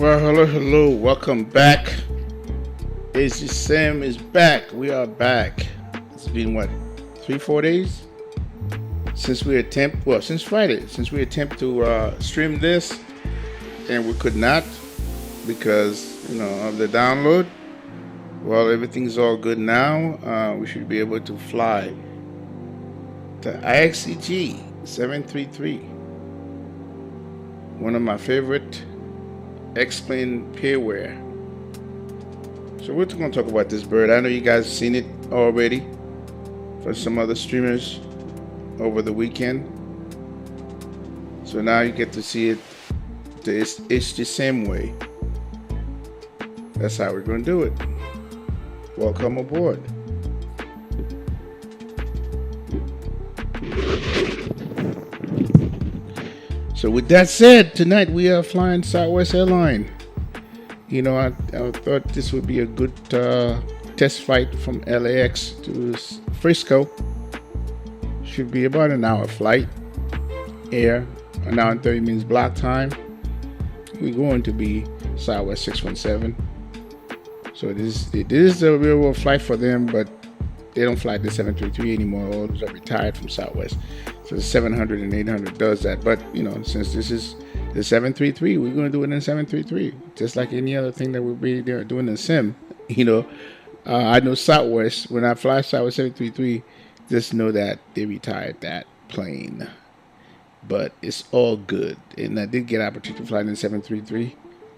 Well, hello, welcome back. HDSIM is back. We are back. It's been what, 3-4 days since since Friday, since we attempt to stream this, and we could not because of the download. Well, everything's all good now. We should be able to fly the IXEG 733, one of my favorite X-plane pairware. So we're going to talk about this bird. I know you guys have seen it already for some other streamers over the weekend. So now you get to see it it's the same way. That's how we're going to do it. Welcome aboard. So with that said, tonight we are flying Southwest Airlines. I thought this would be a good test flight from LAX to Frisco. Should be about an hour flight. Air, an hour and 30 minutes block time. We're going to be Southwest 617. So it is a real world flight for them, but they don't fly the 733 anymore. All those are retired from Southwest. So the 700 and 800 does that. But, since this is the 733, we're going to do it in 733. Just like any other thing that we'll be doing in SIM. I know Southwest, when I fly Southwest 733, just know that they retired that plane. But it's all good. And I did get an opportunity to fly in 733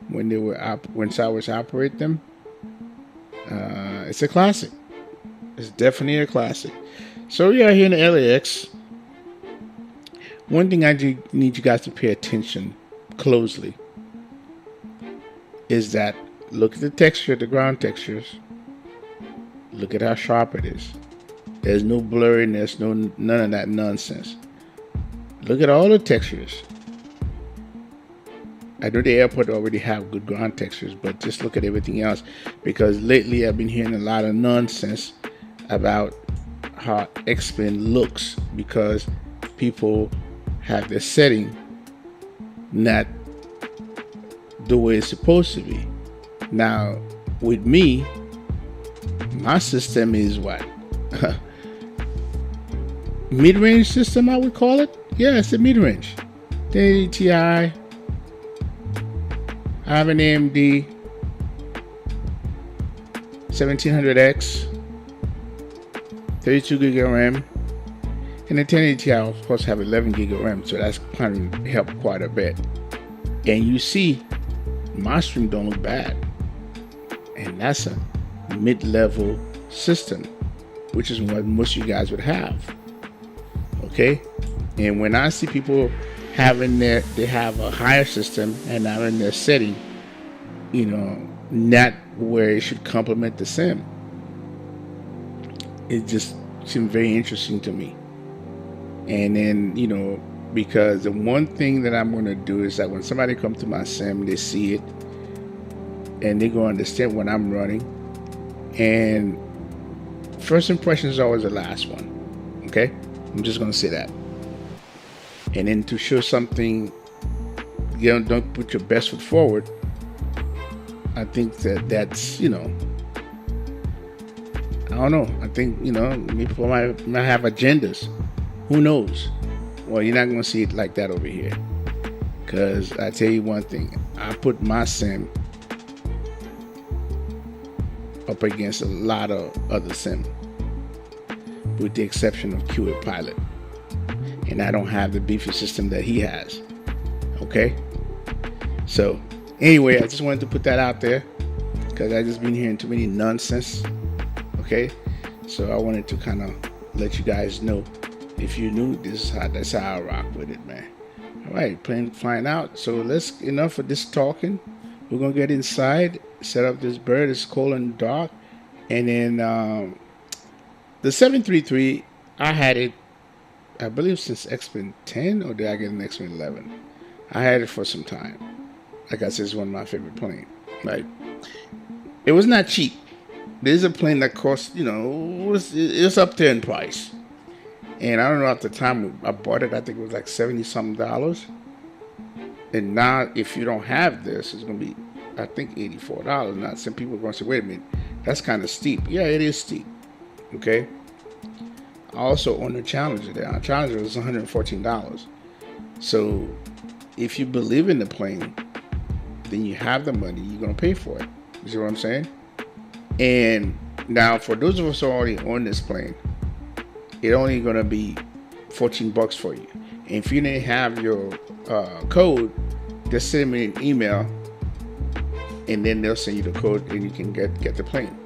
when Southwest operate them. It's a classic. It's definitely a classic. So we are here in the LAX. One thing I do need you guys to pay attention closely is that look at the texture, the ground textures. Look at how sharp it is. There's no blurriness, none of that nonsense. Look at all the textures. I know the airport already have good ground textures, but just look at everything else, because lately I've been hearing a lot of nonsense about how X-plane looks because people have their setting not the way it's supposed to be. Now, with me, my system is what? Mid-range system, I would call it. Yeah, it's a mid-range. 1080 Ti. I have an AMD 1700X, 32 gig of RAM, and the 1080 Ti, of course, have 11 gig of RAM, so that's kind of helped quite a bit. And you see, my stream don't look bad, and that's a mid-level system, which is what most of you guys would have. Okay, and when I see people they have a higher system and now in their setting, not where it should complement the SIM, it just seemed very interesting to me. And then, because the one thing that I'm going to do is that when somebody comes to my SIM, they see it and they go understand what I'm running. And first impression is always the last one. Okay, I'm just going to say that. And then to show something, don't put your best foot forward. I think that's, I don't know. I think, people might have agendas. Who knows? Well, you're not going to see it like that over here. Because I tell you one thing. I put my SIM up against a lot of other SIM, with the exception of QA Pilot. And I don't have the beefy system that he has. Okay? So, anyway, I just wanted to put that out there because I just been hearing too many nonsense. Okay? So I wanted to kind of let you guys know. If you're new, that's how I rock with it, man. All right, flying out. So enough of this talking. We're going to get inside, set up this bird. It's cold and dark. And then the 733, I had it, I believe, since X-Men 10, or did I get an X-Men 11? I had it for some time. Like I said, it's one of my favorite planes. Like, it was not cheap. There's a plane that cost, it was up there in price. And I don't know, at the time I bought it, I think it was like $70-something. And now, if you don't have this, it's going to be I think $84. Now some people are going to say, wait a minute, that's kind of steep. Yeah, it is steep. Okay. I also own the Challenger there. Our Challenger was $114. So if you believe in the plane, then you have the money, you're going to pay for it. You see what I'm saying? And now for those of us who already own this plane, it's only going to be $14 for you. And if you didn't have your code, just send me an email, and then they'll send you the code, and you can get the plane.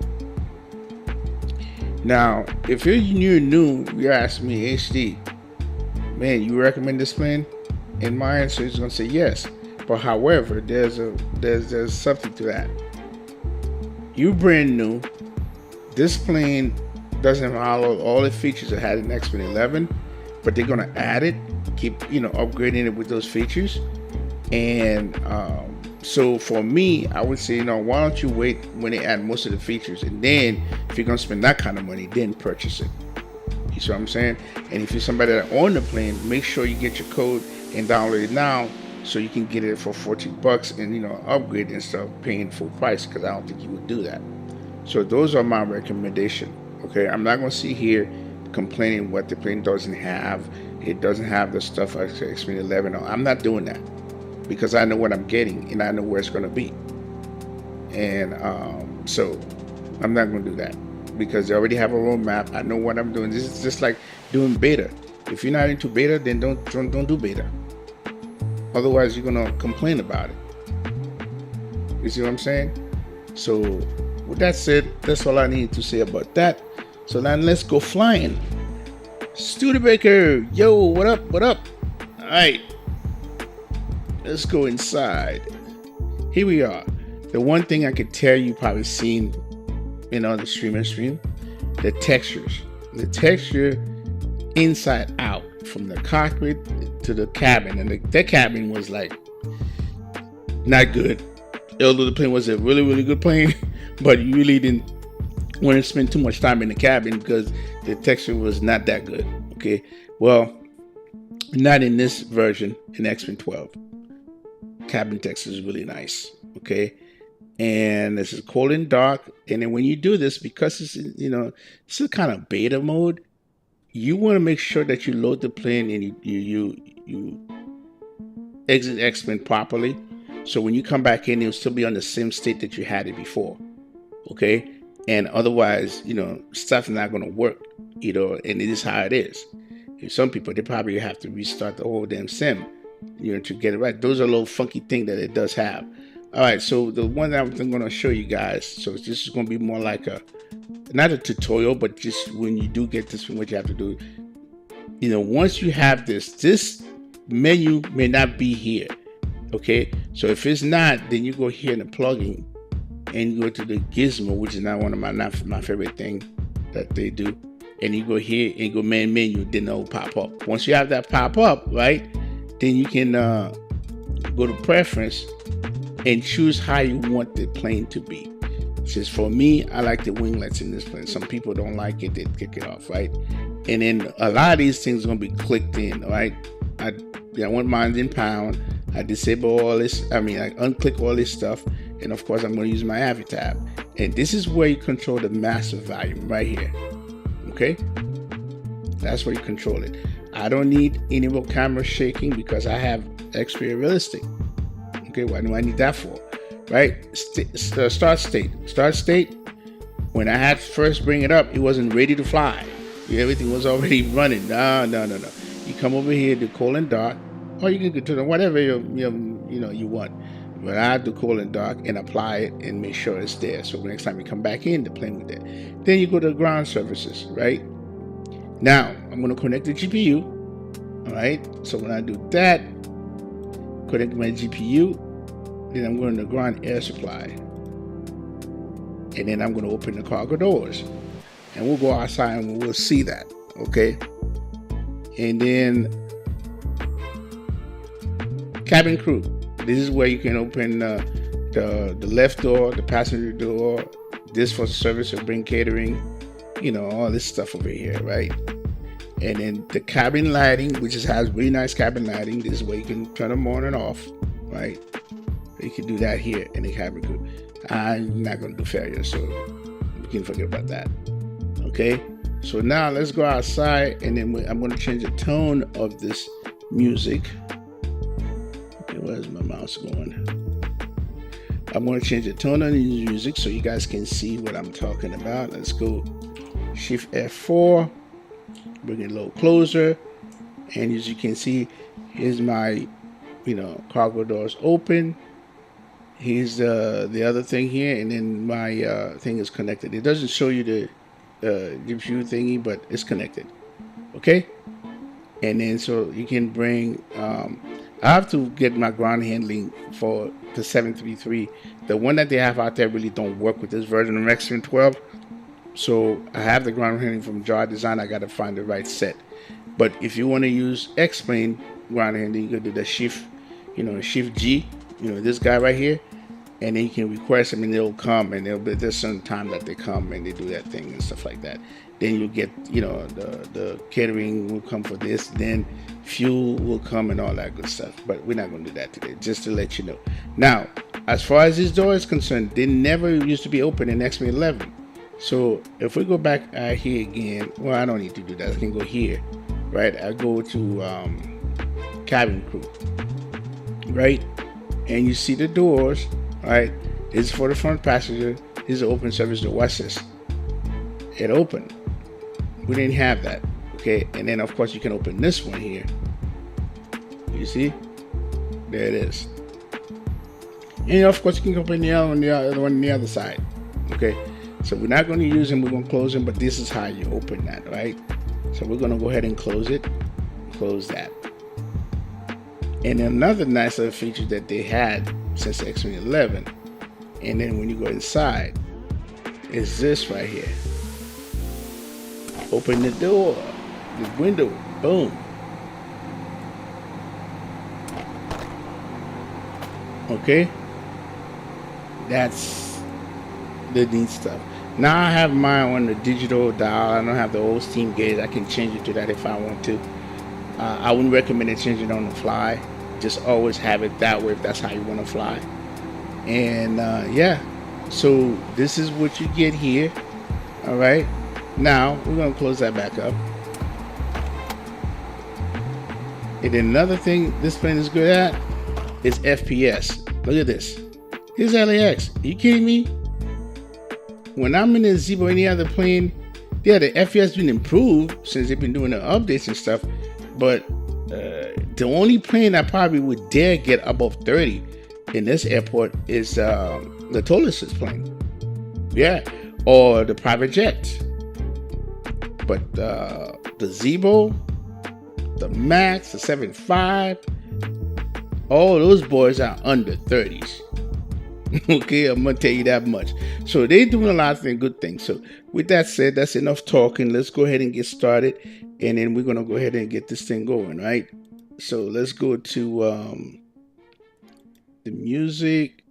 Now, if you're new, you ask me, HD, man, you recommend this plane? And my answer is going to say yes. But however, there's something to that. You brand new. This plane doesn't follow all the features it had in XP11, but they're going to add it, keep upgrading it with those features. And so for me, I would say, why don't you wait when they add most of the features, and then if you're gonna spend that kind of money, then purchase it. You see what I'm saying? And if you're somebody that owns the plane, make sure you get your code and download it now, so you can get it for $14 and upgrade and start paying full price, because I don't think you would do that. So those are my recommendation. Okay, I'm not gonna sit here complaining what the plane doesn't have. It doesn't have the stuff I explained 11. I'm not doing that, because I know what I'm getting and I know where it's going to be. And so I'm not going to do that, because they already have a roadmap. I know what I'm doing. This is just like doing beta. If you're not into beta, then don't do beta. Otherwise, you're going to complain about it. You see what I'm saying? So with that said, that's all I need to say about that. So now let's go flying. Studebaker, yo, what up? What up? All right. Let's go inside. Here we are. The one thing I could tell you probably seen the stream, the textures. The texture inside out, from the cockpit to the cabin. And that cabin was like not good. Although the plane was a really, really good plane, but you really didn't want to spend too much time in the cabin because the texture was not that good. Okay. Well, not in this version in XP12. Cabin texture is really nice. Okay. And this is cold and dark. And then when you do this, because it's it's a kind of beta mode, you want to make sure that you load the plane and you exit X-plane properly. So when you come back in, it'll still be on the same state that you had it before. Okay. And otherwise, stuff's not going to work, and it is how it is. And some people, they probably have to restart the whole damn sim, to get it right. Those are little funky things that it does have. All right. So the one that I'm going to show you guys. So this is going to be more like not a tutorial, but just when you do get this, what you have to do, once you have this menu may not be here. Okay. So if it's not, then you go here in the plugin and you go to the gizmo, which is not my favorite thing that they do. And you go here and go main menu, then it'll pop up. Once you have that pop up, right, then you can go to preference and choose how you want the plane to be. Just for me, I like the winglets in this plane. Some people don't like it, they kick it off, right? And then a lot of these things are gonna be clicked in, right? I want mine in pound. I disable all this. I unclick all this stuff. And of course, I'm going to use my AVI tab. And this is where you control the master volume right here. Okay? That's where you control it. I don't need any more camera shaking because I have Xperia Realistic. Okay, what do I need that for? Right? Start state. Start state. When I had first bring it up, it wasn't ready to fly. Everything was already running. No. You come over here to cold and dark, or you can go to whatever you want. But I have to cold and dark and apply it and make sure it's there. So next time you come back in, the plane with it. Then you go to ground services, right? Now I'm going to connect the GPU. All right. So when I do that, connect my GPU, then I'm going to ground air supply, and then I'm going to open the cargo doors, and we'll go outside and we'll see that. Okay. And then cabin crew. This is where you can open the left door, the passenger door, this for service or bring catering, all this stuff over here, right? And then the cabin lighting, which has really nice cabin lighting. This is where you can turn them on and off, right? You can do that here in the camera group. I'm not going to do failure, so we can forget about that. Okay, so now let's go outside, and then I'm going to change the tone of this music. Okay, where's my mouse going? I'm going to change the tone of the music so you guys can see what I'm talking about. Let's go Shift F4, bring it a little closer, and as you can see, here's my, cargo doors open. Here's the other thing here, and then my thing is connected. It doesn't show you the view thingy, but it's connected. Okay, and then so you can bring. I have to get my ground handling for the 733. The one that they have out there really don't work with this version of XP12. So I have the ground handling from Jar Design. I got to find the right set. But if you want to use X-Plane ground handling, you can do the Shift, Shift G, this guy right here, and then you can request them and they'll come, and there's certain time that they come and they do that thing and stuff like that. Then you get, the catering will come for this, then fuel will come and all that good stuff. But we're not going to do that today, just to let you know. Now, as far as this door is concerned, they never used to be open in XP11. So if we go back here again, well, I don't need to do that. I can go here, right? I go to cabin crew, right? And you see the doors, right? This is for the front passenger. This is the open service door. Watch this. It opened. We didn't have that, okay? And then of course you can open this one here. You see? There it is. And of course you can open the other one on the other side, okay? So we're not going to use them. We're going to close them, but this is how you open that, right? So we're going to go ahead and close it. Close that. And another nice little feature that they had since XP11, and then when you go inside, is this right here. Open the door, the window, boom. Okay, that's the neat stuff. Now I have mine on the digital dial. I don't have the old steam gauge. I can change it to that if I want to. I wouldn't recommend it changing on the fly. Just always have it that way if that's how you want to fly. And yeah, so this is what you get here. All right, now we're gonna close that back up. And then another thing this plane is good at is FPS. Look at this. Here's LAX. Are you kidding me? When I'm in the Zebo or any other plane, yeah, the FPS been improved since they've been doing the updates and stuff. But the only plane I probably would dare get above 30 in this airport is the Tolis's plane. Yeah, or the private jets. But the Zebo, the Max, the 7.5, all those boys are under 30s. Okay, I'm gonna tell you that much. So they're doing a lot of good things. So with that said, that's enough talking. Let's go ahead and get started, and then we're gonna go ahead and get this thing going, right? So let's go to the music.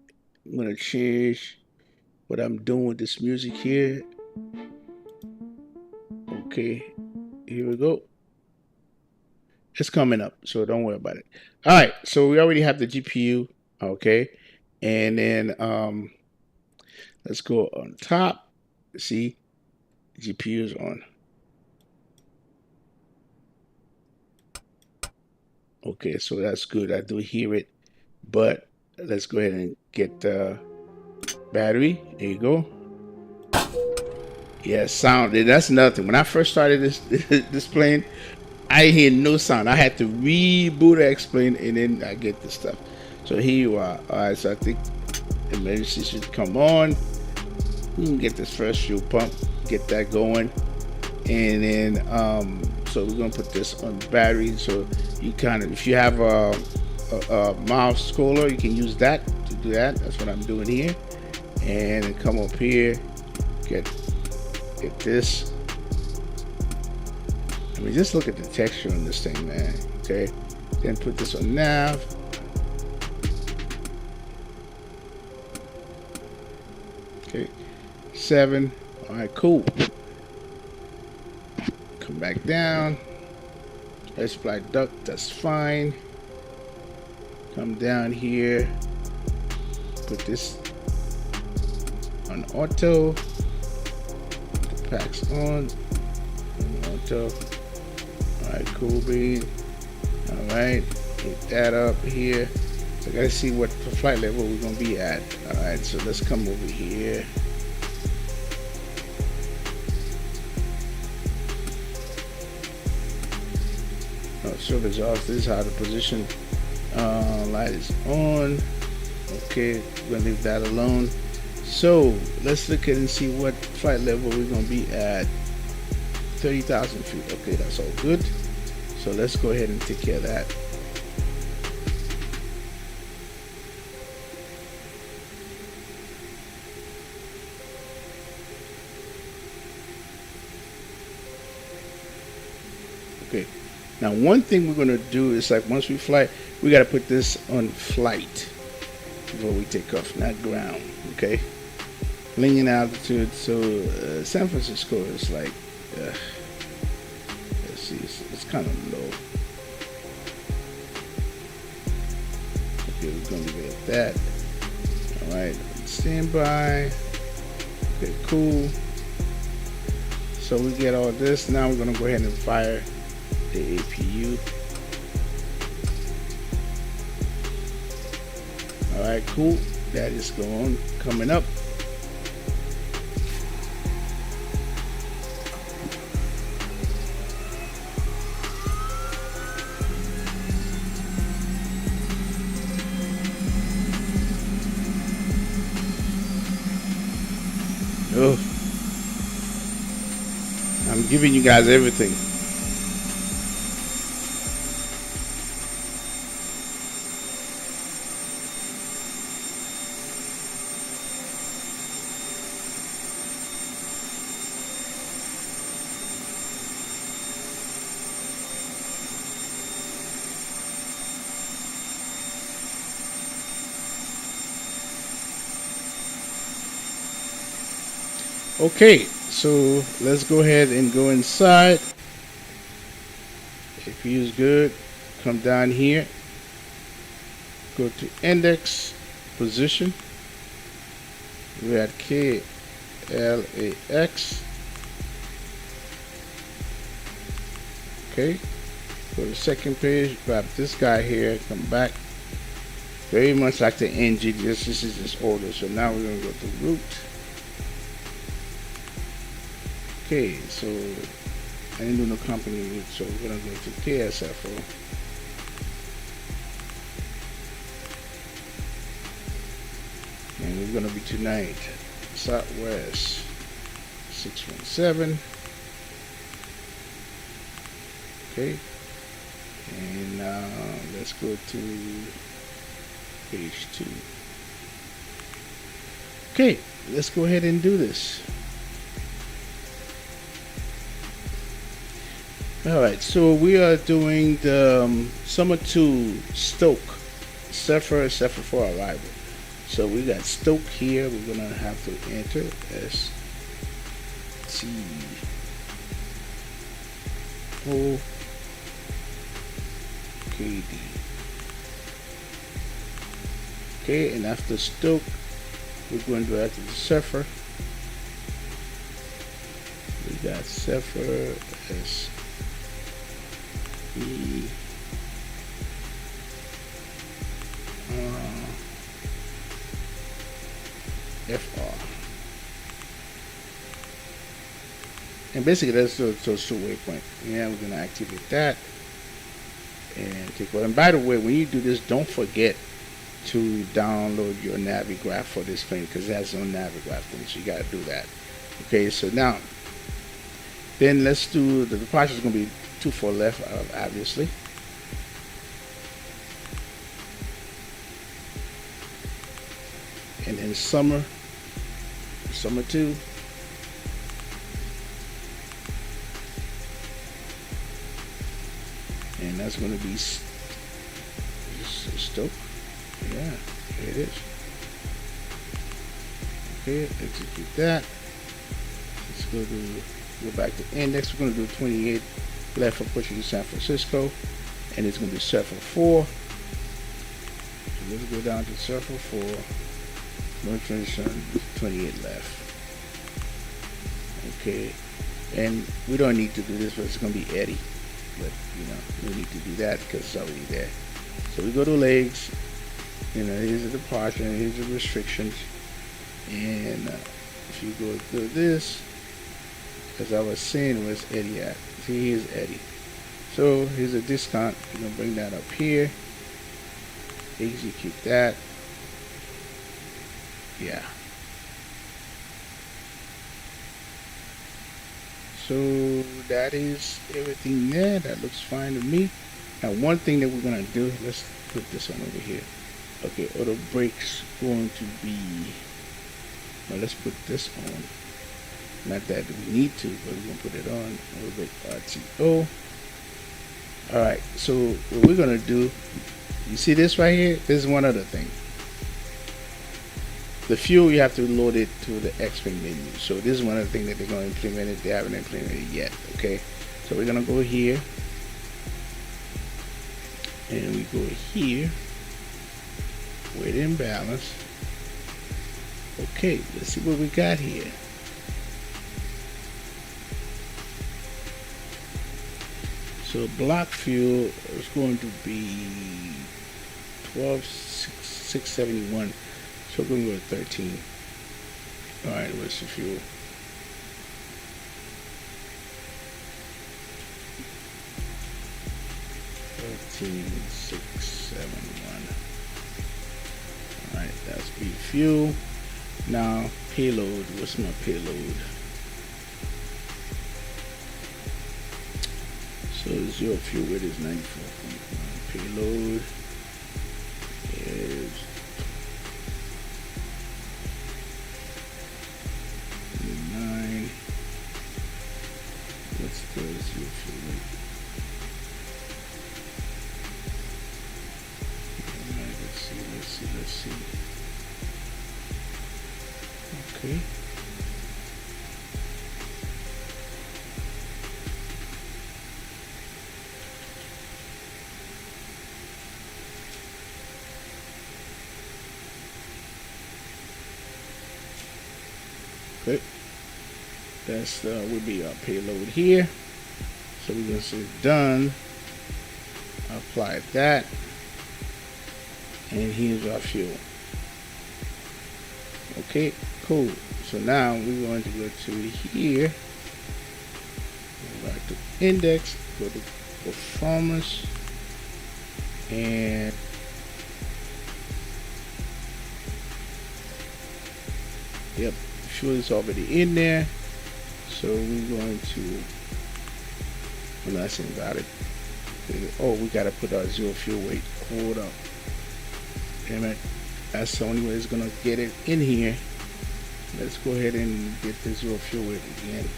I'm gonna change what I'm doing with this music here. Okay, here we go. It's coming up, so don't worry about it. All right, so we already have the GPU. Okay. And then let's go on top. See, GPU is on. Okay, so that's good. I do hear it, but let's go ahead and get the battery. There you go. Yeah, sound. That's another thing. When I first started this plane, I hear no sound. I had to reboot X-Plane, and then I get this stuff. So here you are. All right, so I think emergency should come on. We can get this first fuel pump, get that going, and then so we're gonna put this on the battery. So you kind of, if you have a mouse scroller, you can use that to do that. That's what I'm doing here. And then come up here, get this. I mean, just look at the texture on this thing, man. Okay, then put this on nav. Okay, 7. All right, cool. Come back down. Air supply duct, that's fine. Come down here. put this on auto, packs on auto. All right, cool bean. All right, hit that up here. So I gotta see what the flight level we're gonna be at. All right, so let's come over here. Oh, service off. This is how the position light is on. Okay, we're gonna leave that alone. So let's look at and see what flight level we're gonna be at. 30,000 feet. Okay, that's all good. So let's go ahead and take care of that. Okay. Now one thing we're gonna do is, like, once we fly, we gotta put this on flight before we take off, not ground. Okay. Linear altitude. So San Francisco is like, let's see, it's kind of low. Okay, we're gonna leave it at that. All right, standby. Okay, cool. So we get all this. Now we're gonna go ahead and fire the APU. All right, cool. That is coming up. Oh, I'm giving you guys everything. Okay, so let's go ahead and go inside. If you is good, come down here, go to index, position. We're at KLAX. Okay, go to the second page, grab this guy here, come back. Very much like the engine, this is just order. So now we're going to go to root. Okay, so I didn't do no company root, so we're gonna go to KSFO. And we're gonna be tonight, Southwest 617. Okay, and let's go to page 2. Okay, let's go ahead and do this. Alright, so we are doing the Summer 2 Stoke SFO 4 arrival. So we got Stoke here. We're going to have to enter STOKD. Okay, and after Stoke, we're going to add to the SFO. We got SFO as FR. And basically that's those two waypoint. Yeah, we're gonna activate that and take over. And by the way, when you do this, don't forget to download your Navigraph for this plane, because it has no Navigraph thing, so you gotta do that. Okay, so now then let's do the departure is gonna be 24 left, obviously. And then summer 2. And that's going to be Stoke. Yeah, there it is. Okay, execute that. Let's go back to index. We're going to do 28 left for pushing to San Francisco, and it's going to be SFO 4. So let's go down to SFO 4. no transition, 28 left. Okay, and we don't need to do this, but it's going to be eddy. But you know, we need to do that because it's already there. So we go to legs. You know, here's the departure, and here's the restrictions. And if you go through this, as I was saying, where's Eddie at? See, here's Eddie. So here's a discount. You're gonna bring that up here. Execute that. Yeah. So that is everything there. That looks fine to me. Now, one thing that we're gonna do, let's put this on over here. Okay, auto brakes going to be. Well, let's put this on. Not that we need to, but we're gonna put it on. Auto brake RTO. All right. So what we're gonna do. You see this right here? This is one other thing. The fuel, you have to load it to the expert menu. So this is one of the things that they're going to implement it. They haven't implemented it yet. Okay, so we're going to go here, and we go here, weight and balance. Okay, let's see what we got here. So block fuel is going to be 12,671. So we're going to go to 13. Alright, what's the fuel? $13,671. Alright, that's B fuel. Now payload, what's my payload? So zero fuel weight is 94.1. Payload is 9. What's the zero fuel weight? Alright, let's see. Okay. Okay. That's would be our payload here. So we're gonna say done. Apply that. And here's our fuel. Okay, cool. So now we're going to go to here. Go back to index, go to performance, and yep, fuel is already in there. So we're going to, I'm not saying about it. Oh, we gotta put our zero fuel weight. Hold up. Damn it. That's the only way it's gonna get it in here. Let's go ahead and get the zero fuel weight again.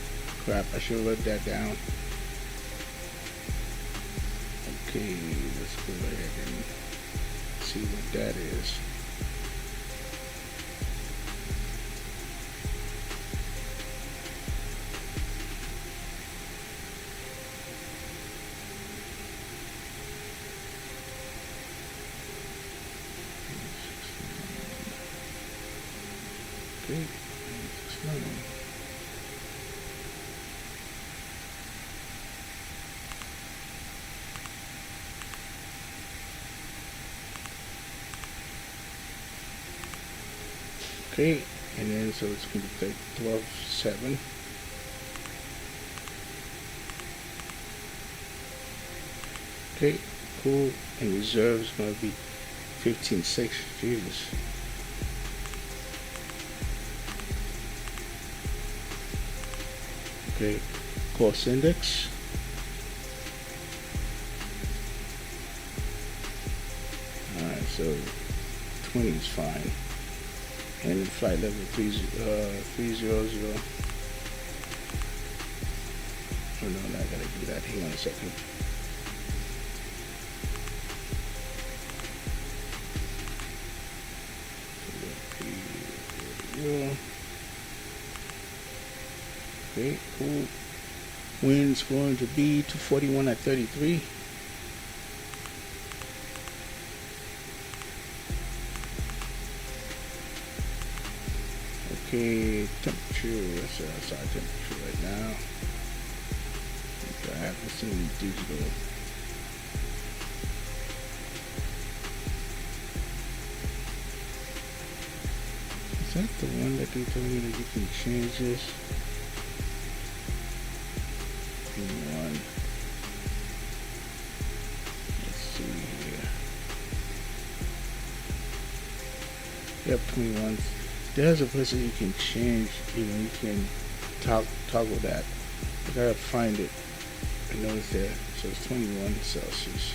Crap, I should have wrote that down. Okay, let's go ahead and see what that is. Okay, okay, and then so it's going to take 12.7. Okay, cool, and reserve is going to be 15.6. Jesus. Okay, course index. Alright, so 20 is fine. And flight level 300. Oh no, I gotta do that. Hang on a second. Okay, cool. Wind's going to be 241 at 33. Okay, temperature. That's our temperature right now. Okay, I have this in digital. Is that the one that they told me that you can change this? One. Let's see here. Yep, 21. There's a place that you can change, you can toggle that. I gotta find it. I know it's there. So it's 21 Celsius.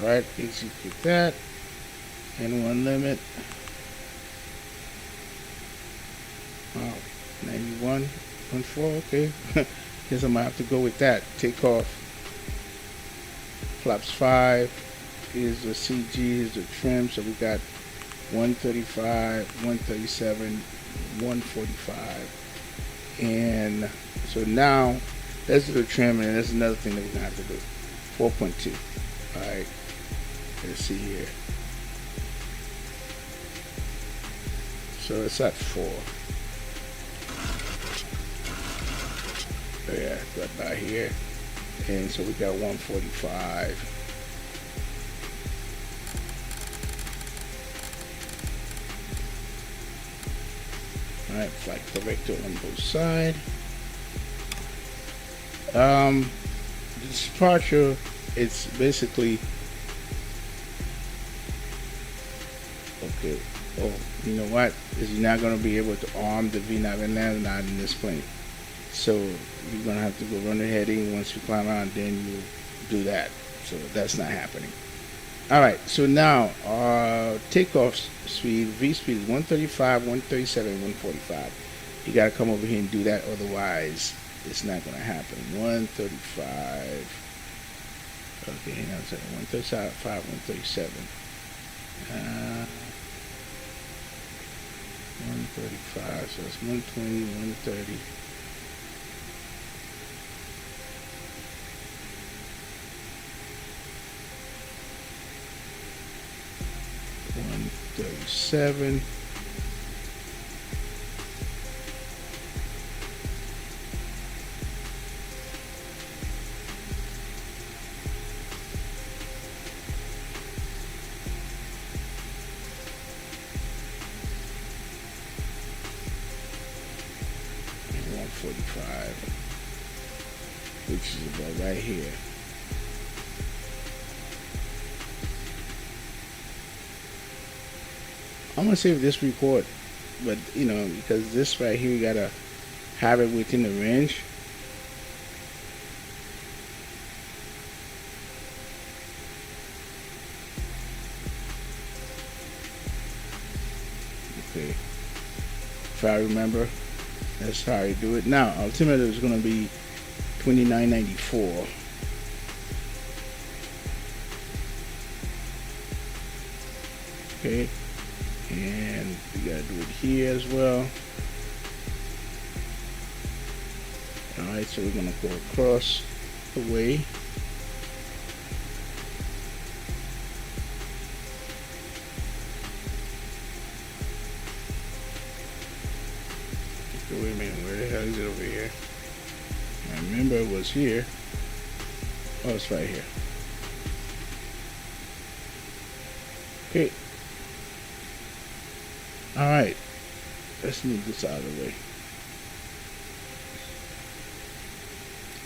Alright, execute that. And one limit. Wow, 91.4, okay. Guess I might have to go with that. Take off. Flaps 5 is the CG, is the trim. So we got 135, 137, 145. And so now let's do the trim, and that's another thing that we're gonna have to do. 4.2. Alright. Let's see here. So it's at 4. Oh yeah, right by here. And so we got 145. Alright, flight corrector on both sides. This departure, it's basically okay. Oh, you know what? Is you're not going to be able to arm the V-nav and land not in this plane. So you're going to have to go run the heading. Once you climb out, then you do that. So that's not happening. Alright, so now takeoff speed, V speed is 135, 137, 145. You got to come over here and do that, otherwise it's not going to happen. 135. Okay, now it's at 135, 137. 135, so it's 120, 130. 137. Which is about right here. I'm gonna save this record, but you know, because this right here, you gotta have it within the range. Okay, if I remember, that's how I do it. Now, ultimately, it's gonna be 29.94. Okay, and we gotta do it here as well. Alright, so we're gonna go across the way. Okay, wait a minute, where the hell is it over here? I remember it was here. Oh, it's right here. Okay. Alright. Let's move this out of the way.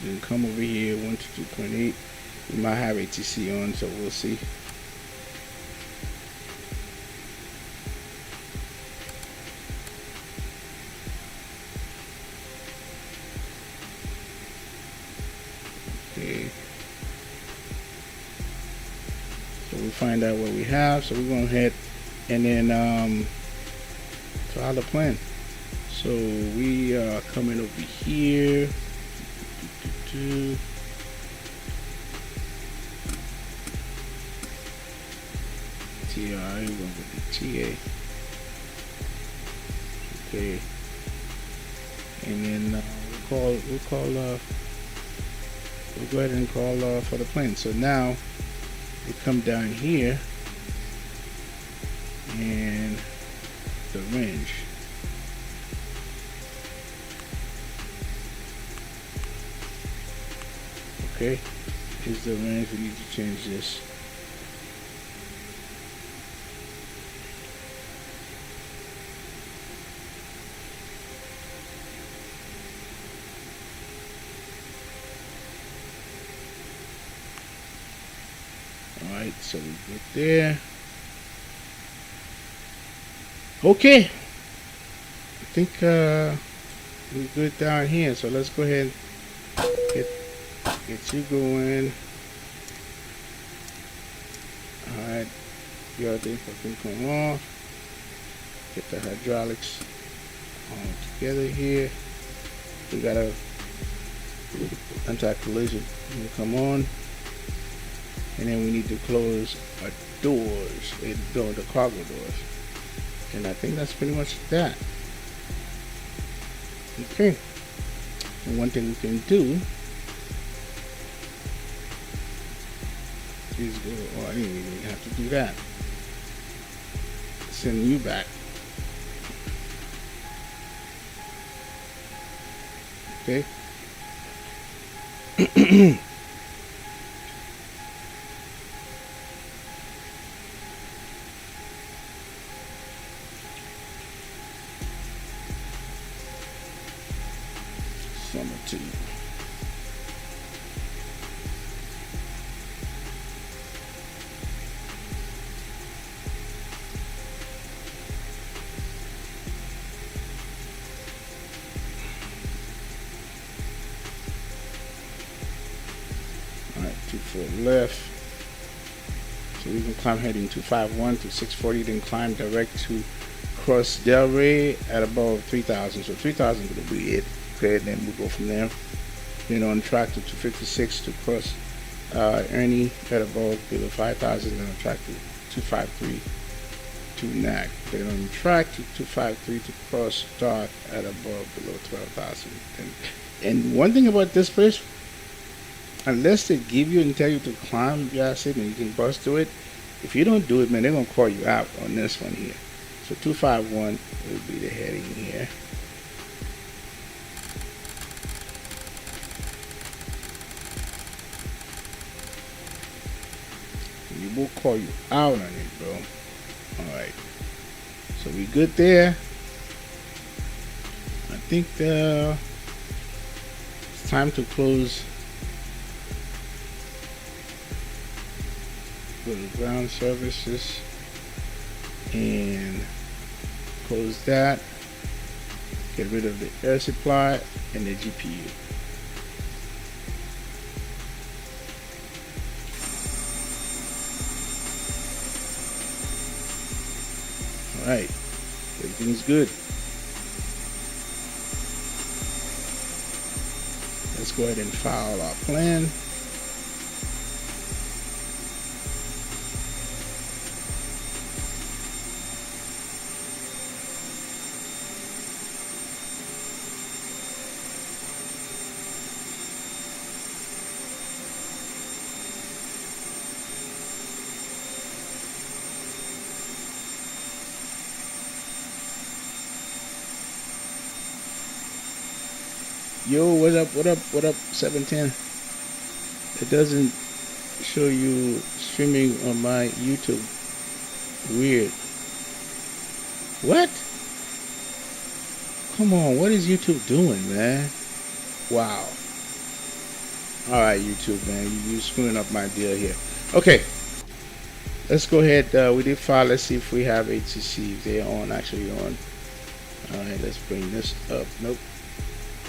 Then come over here, 122.8. We might have ATC on, so we'll see. Okay. So we find out what we have. So we're going to hit and then file the plan. So we are coming over here. TI, we're going to do TA. Okay. And then we'll go ahead and call for the plane. So now you come down here and the range. Okay, here's the range. We need to change this. Alright, so we go there. Okay, I think we're good down here, so let's go ahead and get you going. Alright, your thing can come off. Get the hydraulics all together here. We got a anti-collision come on. And then we need to close our doors, the cargo doors. And I think that's pretty much that. Okay. And one thing we can do is go, oh, I didn't even have to do that. Send you back. Okay. Summer 2. Alright, 24 left. So we can climb heading 251 to 640, then climb direct to cross Delray at about 3,000. So 3,000 will be it. Okay, then we'll go from there. Then on track to 256 to cross Ernie at about below 5,000. Then on track to 253 to NAC. Then on track to 253 to cross Dark at about below 12,000. And one thing about this place, unless they give you and tell you to climb Vatsim and you can bust through it, if you don't do it, man, they're gonna call you out on this one here. So 251 will be the heading here. We will call you out on it, bro. Alright. So we good there. I think it's time to close. Go to ground services and close that. Get rid of the air supply and the GPU. Alright, everything's good. Let's go ahead and file our plan. Yo, what up, 710? It doesn't show you streaming on my YouTube. Weird. What? Come on, what is YouTube doing, man? Wow. Alright, YouTube, man, you screwing up my deal here. Okay, let's go ahead. We did file. Let's see if we have HCC. If they're on, actually on. Alright, let's bring this up. Nope.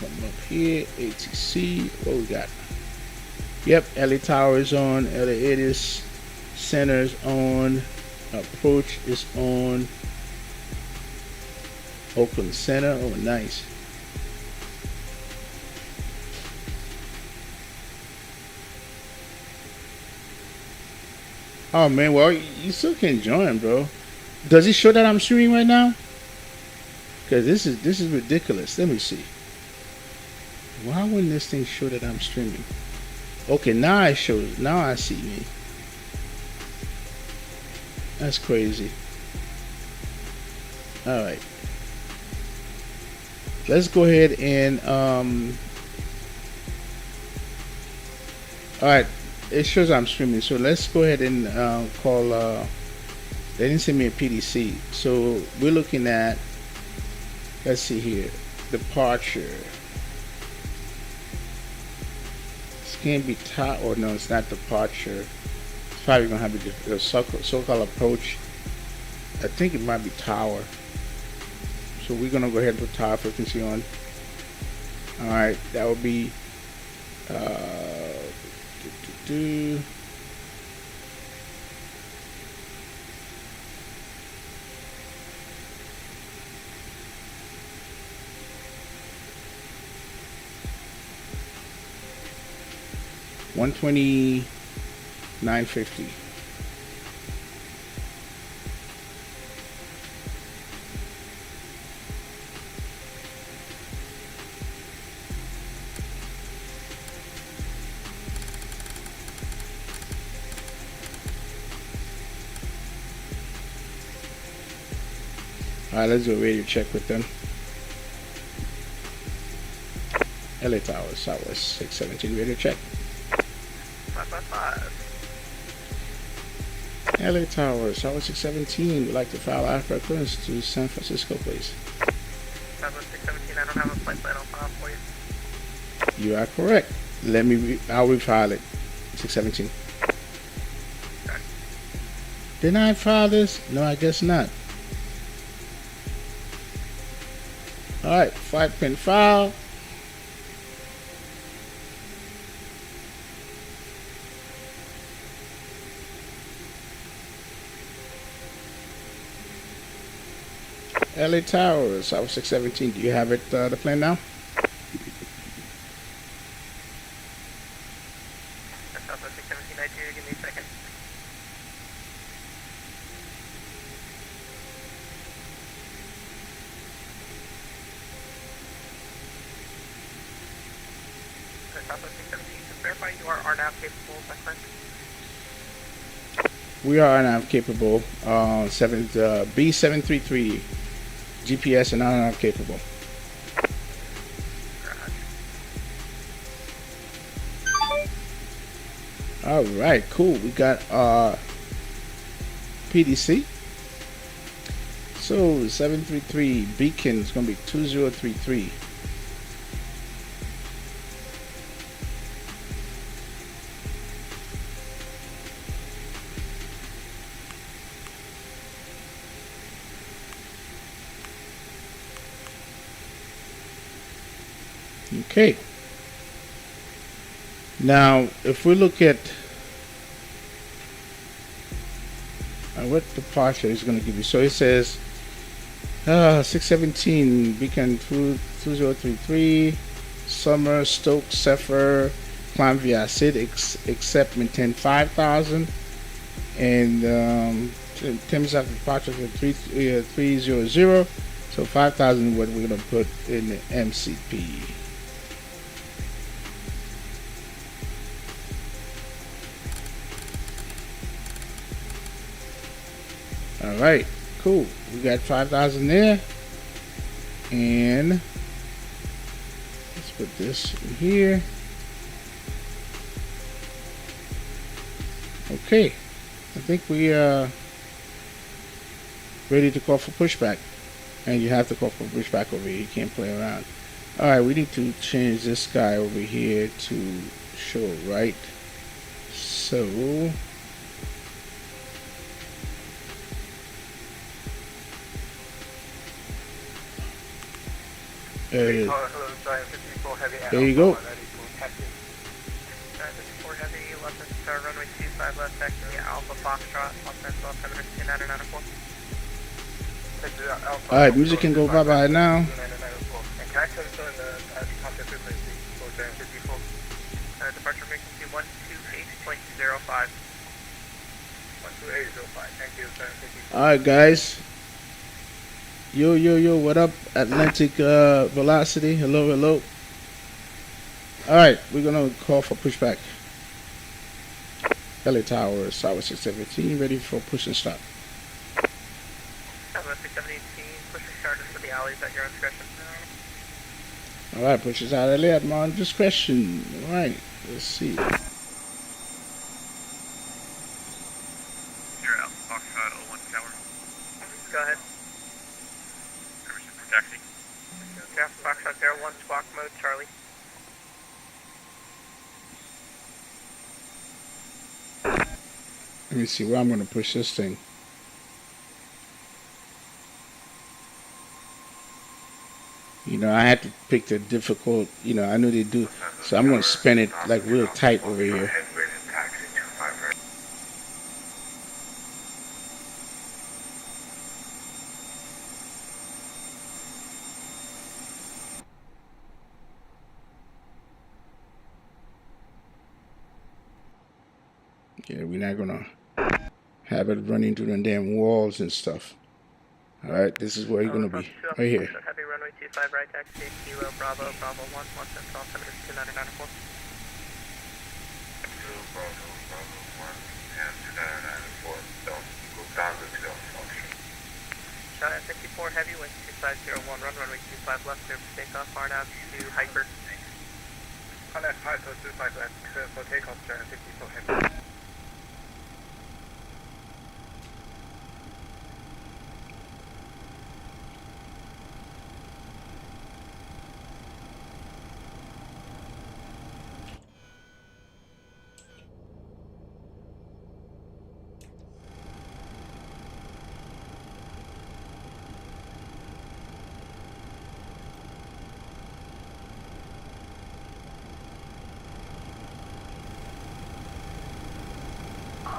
Come up here, ATC, what we got? Yep, LA Tower is on, LA Edis Center is on, Approach is on, Oakland Center, oh nice. Oh man, well you still can join, bro. Does it show that I'm streaming right now? Because this is ridiculous. Let me see. Why wouldn't this thing show that I'm streaming? Okay, now it shows. Now I see me. That's crazy. All right. Let's go ahead and all right. It shows I'm streaming, so let's go ahead and call. They didn't send me a PDC, so we're looking at. Let's see here. Departure. This can't be or no, it's not departure. It's probably gonna have a so-called approach. I think it might be tower. So we're gonna go ahead and put tower frequency on. All right, that would be. Do 129.50. Alright, let's do a radio check with them. LA Tower, Southwest 617, radio check. 555. LA Tower, Southwest 617, would like to file after occurrence to San Francisco, please. Southwest 617, I don't have a flight plan on file for you. You are correct. I'll refile it. 617. Okay. Didn't I file this? No, I guess not. Alright, 5-pin file. LA Tower, South 617. Do you have it, the plan now? Southwest 617, I do. Give me a second. Southwest 617, to verify you are now capable, is that correct? We are RNAV capable. B733 GPS and RNAV capable. All right, cool. We got PDC. So 733 beacon is going to be 2033. Okay. Now, if we look at what departure is going to give you, so it says 617 beacon 2033 Summer Stoke Zephyr climb via SID except maintain 5,000 and 10 minutes after departure for 300. So 5,000 what we're going to put in the MCP. All right, cool. We got 5,000 there, and let's put this in here. Okay, I think we are ready to call for pushback, and you have to call for pushback over here. You can't play around. All right, we need to change this guy over here to show right. So. There you go. Runway 25 left, taxi Alpha Foxtrot, Los Angeles 72994. Alright, music can go bye-bye now. And can I confirm the contact frequency for 754? Departure frequency 128.05. 128.05, thank you, 754. Alright, guys. Yo, what up? Atlantic Velocity. Hello. Alright, we're gonna call for pushback. LA Tower, Southwest 617, ready for push and stop. 3718, push and started for the alleys at your own discretion. Alright, pushes out of there at my own discretion. Alright, let's see. You're out, Foxtrot 01 Tower. Go ahead. Permission for taxi. Yeah, Foxtrot 01, squawk mode, Charlie. Let me see where I'm going to push this thing. You know, I had to pick the difficult, you know, I knew they do. So I'm going to spin it like real tight over here. Yeah, we're not going to have it running through the damn walls and stuff. Alright, this is where you're going to be. Right here. Heavy runway 25 right, taxi, Kilo, Bravo, Bravo 1, 1, 2994. Bravo, Bravo 1, and 2994, don't go down to 20 Shot at 54 heavy, wind 2501, run runway 25 left, clear for takeoff, hard out to hyper. Contact 525 left, clear for takeoff, turn 54 heavy.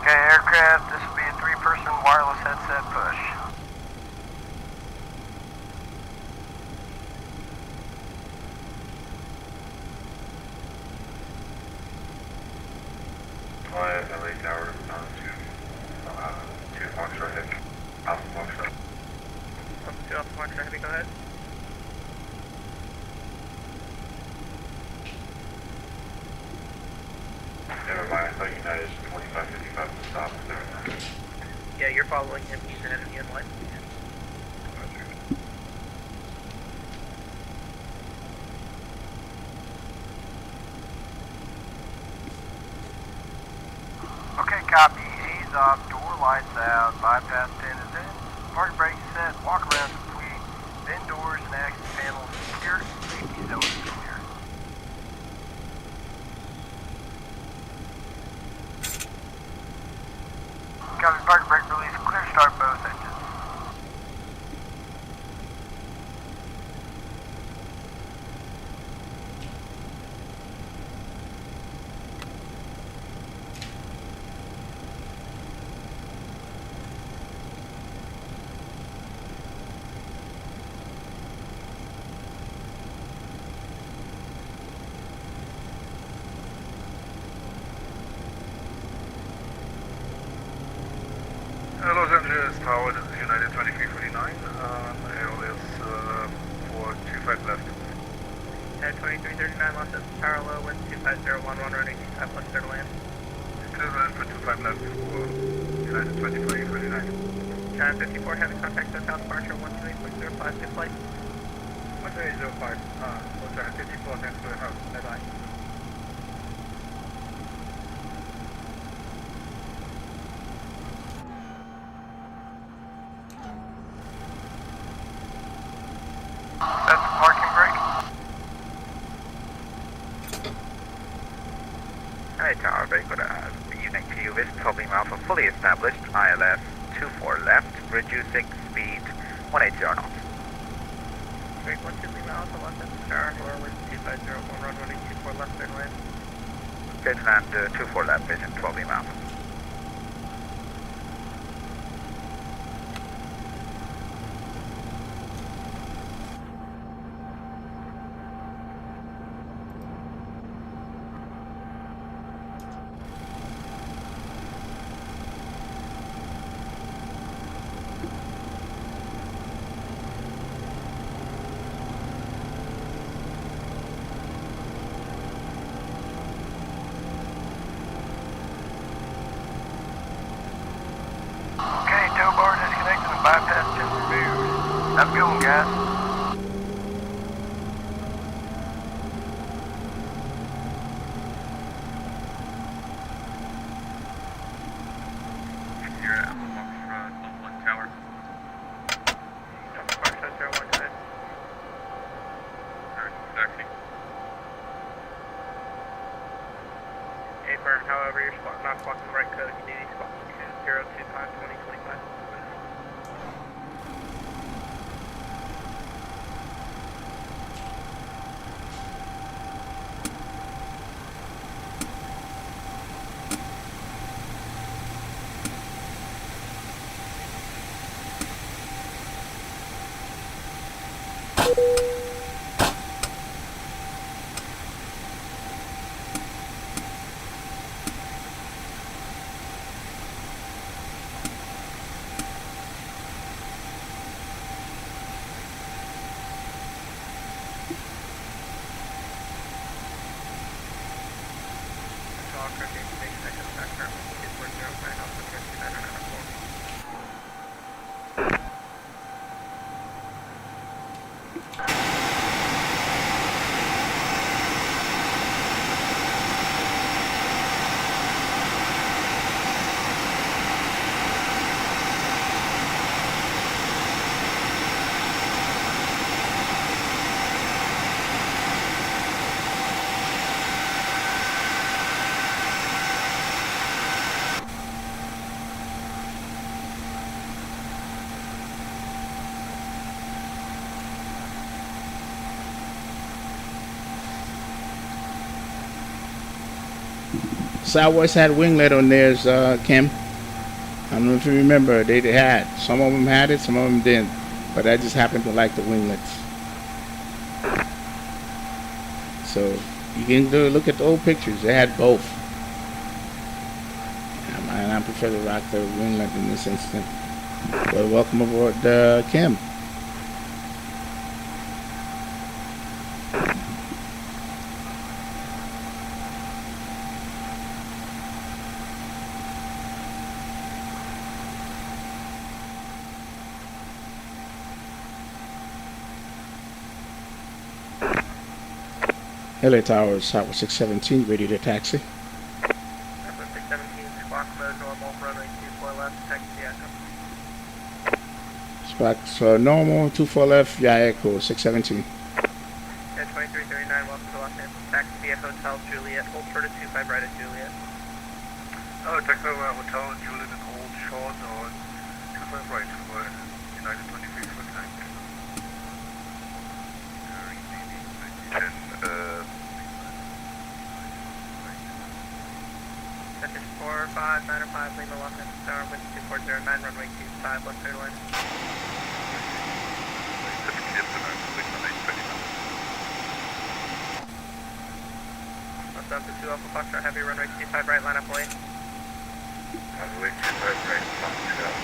Okay, aircraft, this will be a 3-person wireless headset push. Fly LA Tower down to Foxtrot Heavy, Alpha Foxtrot. Up to Alpha Foxtrot heavy, go ahead. Never mind, I thought United is 2555 to stop. Never mind. Yeah, you're following him, he's ahead of you in line. Okay, copy. Ease off, door lights out, bypass 10 is in. Park brake set, walk around complete. Bin doors and access panels secure. Safety zone is clear. Copy, park brake release, clear start both engines. Los Angeles Tower, this is United 2349, ALS 425 left. At 2339, Los Angeles Tower low, wind 2501, run runway 25 left, clear to land. Clear land for 25 left for United 2349. China 54 heavy, contact SoCal departure 128.05, good flight. 1805, for China 54, thanks for your help. Bye-bye. That's the parking brake. LA Tower, very good. Evening to you. This problem Alpha fully established. ILS 24 left, reducing speed 180 knots. Break 123 miles, Los Angeles Tower, lower wind 2501, run runway 24 left, clear to land. Clear to land 24 left, vision 12 Alpha. gas. You're at Level 1 Tower. Foxtrot Tower 1, go ahead. Taxi. Affirm, however, you're not squawking the right code. You need to squawk 2025 2025. Southwest had winglet on theirs, Kim. I don't know if you remember, they had. Some of them had it, some of them didn't. But I just happened to like the winglets. So you can go look at the old pictures. They had both. And I prefer to rock the winglet in this instant. Well, welcome aboard, Kim. LA Tower, Southwest 617, ready to taxi. Southwest 617, squawk mode normal, runway 24 left, taxi echo. Squawk normal, 24 left, yeah, echo, 617. At 2339, welcome to Los Angeles, taxi at Hotel Juliet, hold short of 25 right at Juliet. Oh, taxi Hotel Juliet and hold short on 25 right for United 23 for tank. That's 4595, Lima, Los Angeles Tower, wind 2409, runway 25, left airline. Left up to 2 Alpha Foxtrot, heavy, runway 25 right, line up lane. Runway 25 right, Foxtrot.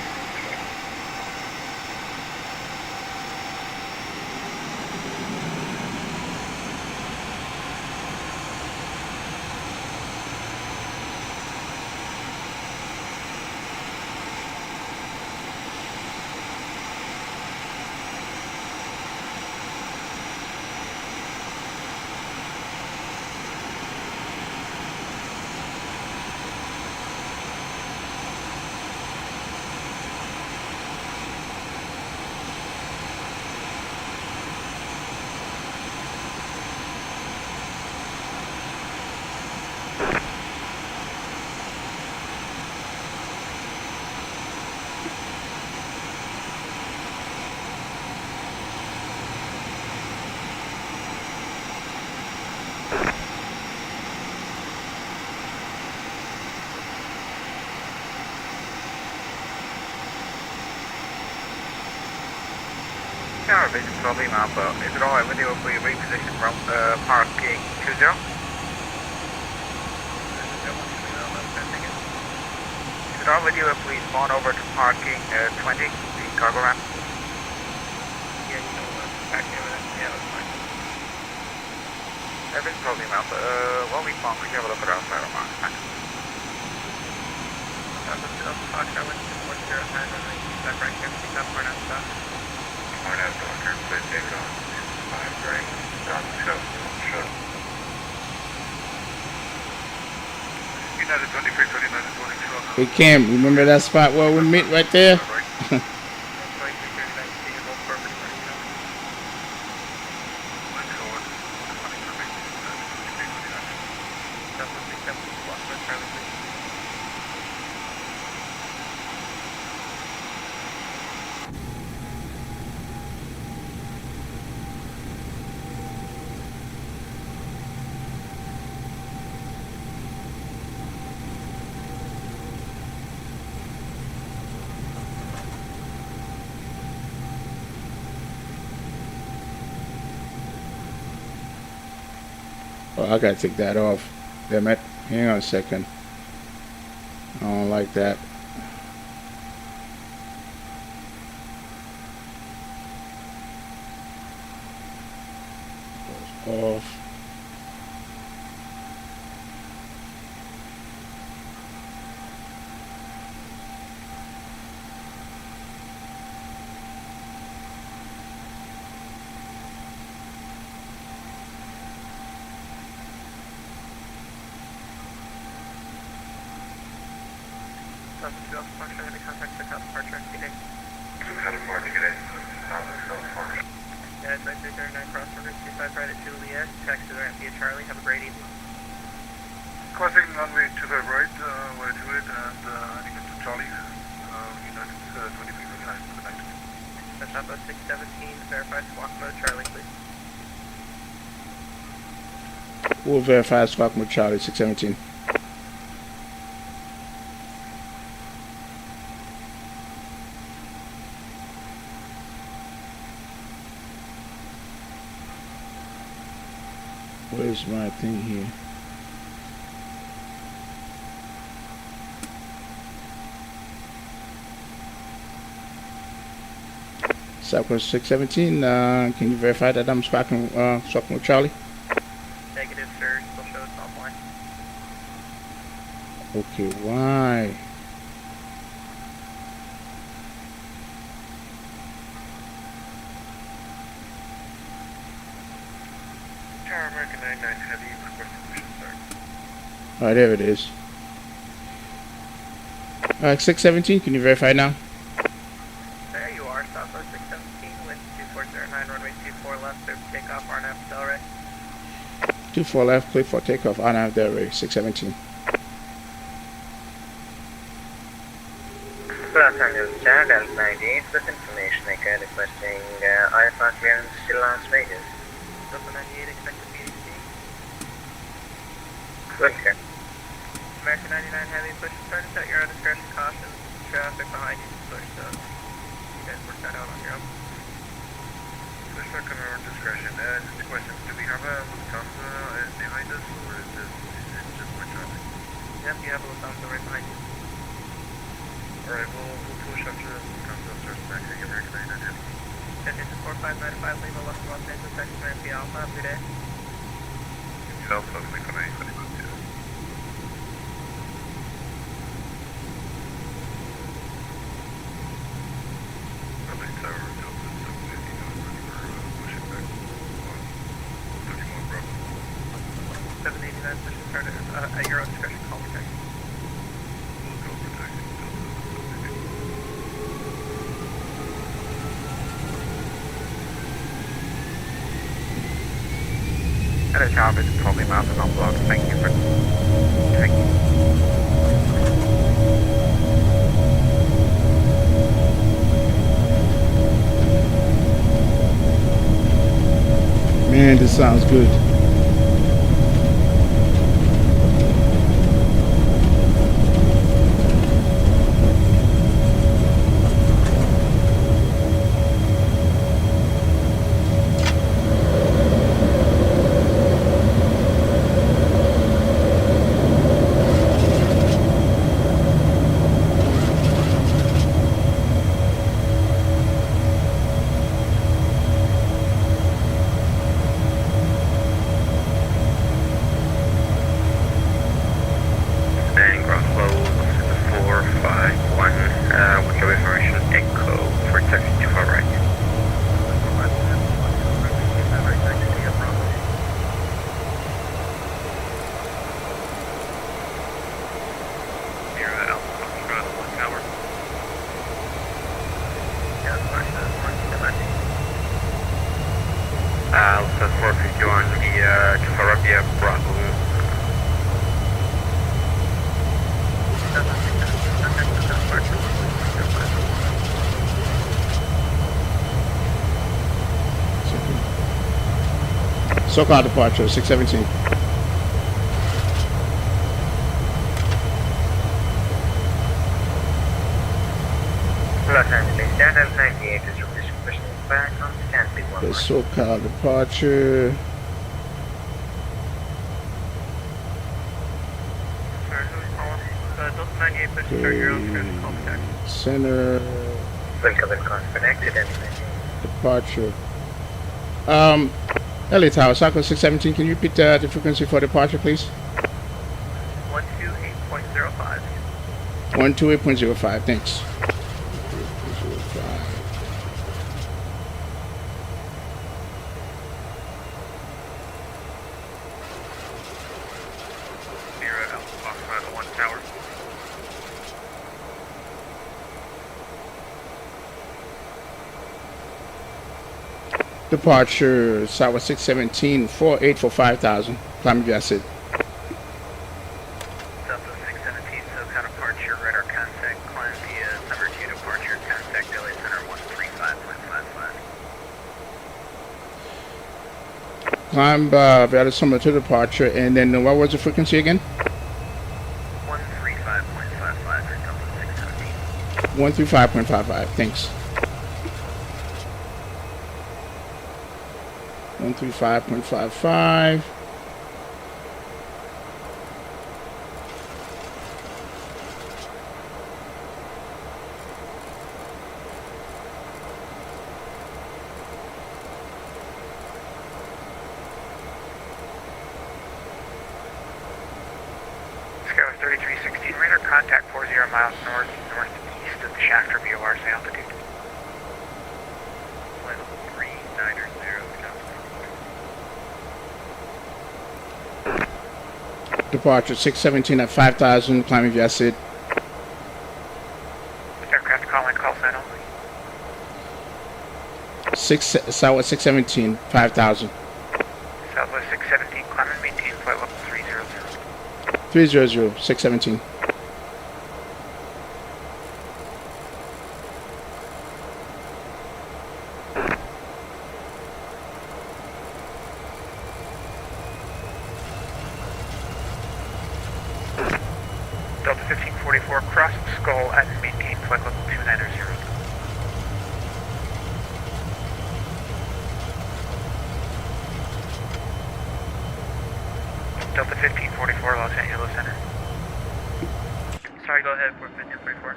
Tower vision probably Alpha. Is it alright with you if we reposition from parking 20? Is it alright with you if we spawn over to parking 20, the cargo ramp? Yeah, you know what, back over that, yeah, that's fine. Vision probably Alpha. While we spawn, could you have a look at our fire remarks? Thanks. Southwest 2 Alpha Foxtrot, wind 2409, runway 25 right, here, pick up, run out stop. RNF Doctor, please take on 5 right, stop, shut. United 23, United 20, shut. Hey Cam, remember that spot where we meet right there? Right. 2339, see you both perfect right now. Wind short, 20 for me, 23, 29. Southwest 617, squawk mode Charlie, please. Oh, I gotta take that off. Damn it. Hang on a second. I don't like that. Goes off. Southwest 2 Alpha Foxtrot, heavy contact to South departure, XP12. Had a party today, south of far. Yeah, 2339, cross river, 25 right at Juliet, taxi to the ramp via Charlie, have a great evening. Crossing runway 25 right, via Juliet, and I think it's Charlie, United 23, 29 for the night. That's Southwest 617, verify squawk mode Charlie, please. We'll verify squawk mode Charlie 617. Where's my thing here? Southwest 617, can you verify that I'm squawking with Charlie? Negative, sir, still shows offline. Okay, why? Tower American 99 Heavy, requesting mission start. Oh, there it is. 617, can you verify now? There you are, Southwest 617, wind 2409, runway 24 left, clear for takeoff, RNF, Delray. 24 left, clear for takeoff, on out there, 617. Los Angeles Tower, Delta 98, with information maker requesting IFR clearance to Las Vegas. Delta 98, expected BHC. Good, sir. American 99 Heavy, push and start at your own discretion, caution, traffic behind you, push, so you guys work that out on your own. Push back on our own discretion. Just a question, do we have Lufthansa behind us, or is it just my traffic? Yep, you have a Lufthansa right behind you. Alright, we'll push up to Lufthansa, start back to American 99 Heavy. Attention 4595, Lima, Los Angeles, Texas, ramp via Alpha, have a good day. Alpha, Lima 9, Tower, Delta 789, pushing back on 31 Bravo. 789, push and start at your own discretion, call me text. We'll go protecting Delta 789. Hello, Tower, this is probably Mountain on block. Thank you for taking. Man, this sounds good. Alpha 451 via Columbia Bravo. SoCal departure 617. Los Angeles, Delta 98 is pushing back on standby The 11. SoCal departure. Sorry, who's calling? Delta 98, but start your own script, call back. Center Welcome and cross connected and departure. LA Tower, SoCal 617. Can you repeat the frequency for departure, please? 128.05. 128.05. Thanks. Zero Alpha Foxtrot 1 Tower. Departure Southwest 617, 48 for 5,000. Climb adjusted. Delta 617, SoCal departure, radar contact, climb via number 2 departure, contact LA Center 135.55. Climb via summer to departure, and then what was the frequency again? 135.55 for Delta 617. 135.55. Thanks. 135.55. Skyline 3316, radar contact 40 miles northeast of the Shafter VOR's altitude. Level 390, Departure 617 at 5,000. Climb adjusted. aircraft calling call sign only. Southwest 617, 5,000. Southwest 617, climb and maintain flight level 300. 300, 617. Delta 1544, cross Skull at and maintain flight level 290. Delta 1544, Los Angeles Center. Sorry, go ahead for 1544.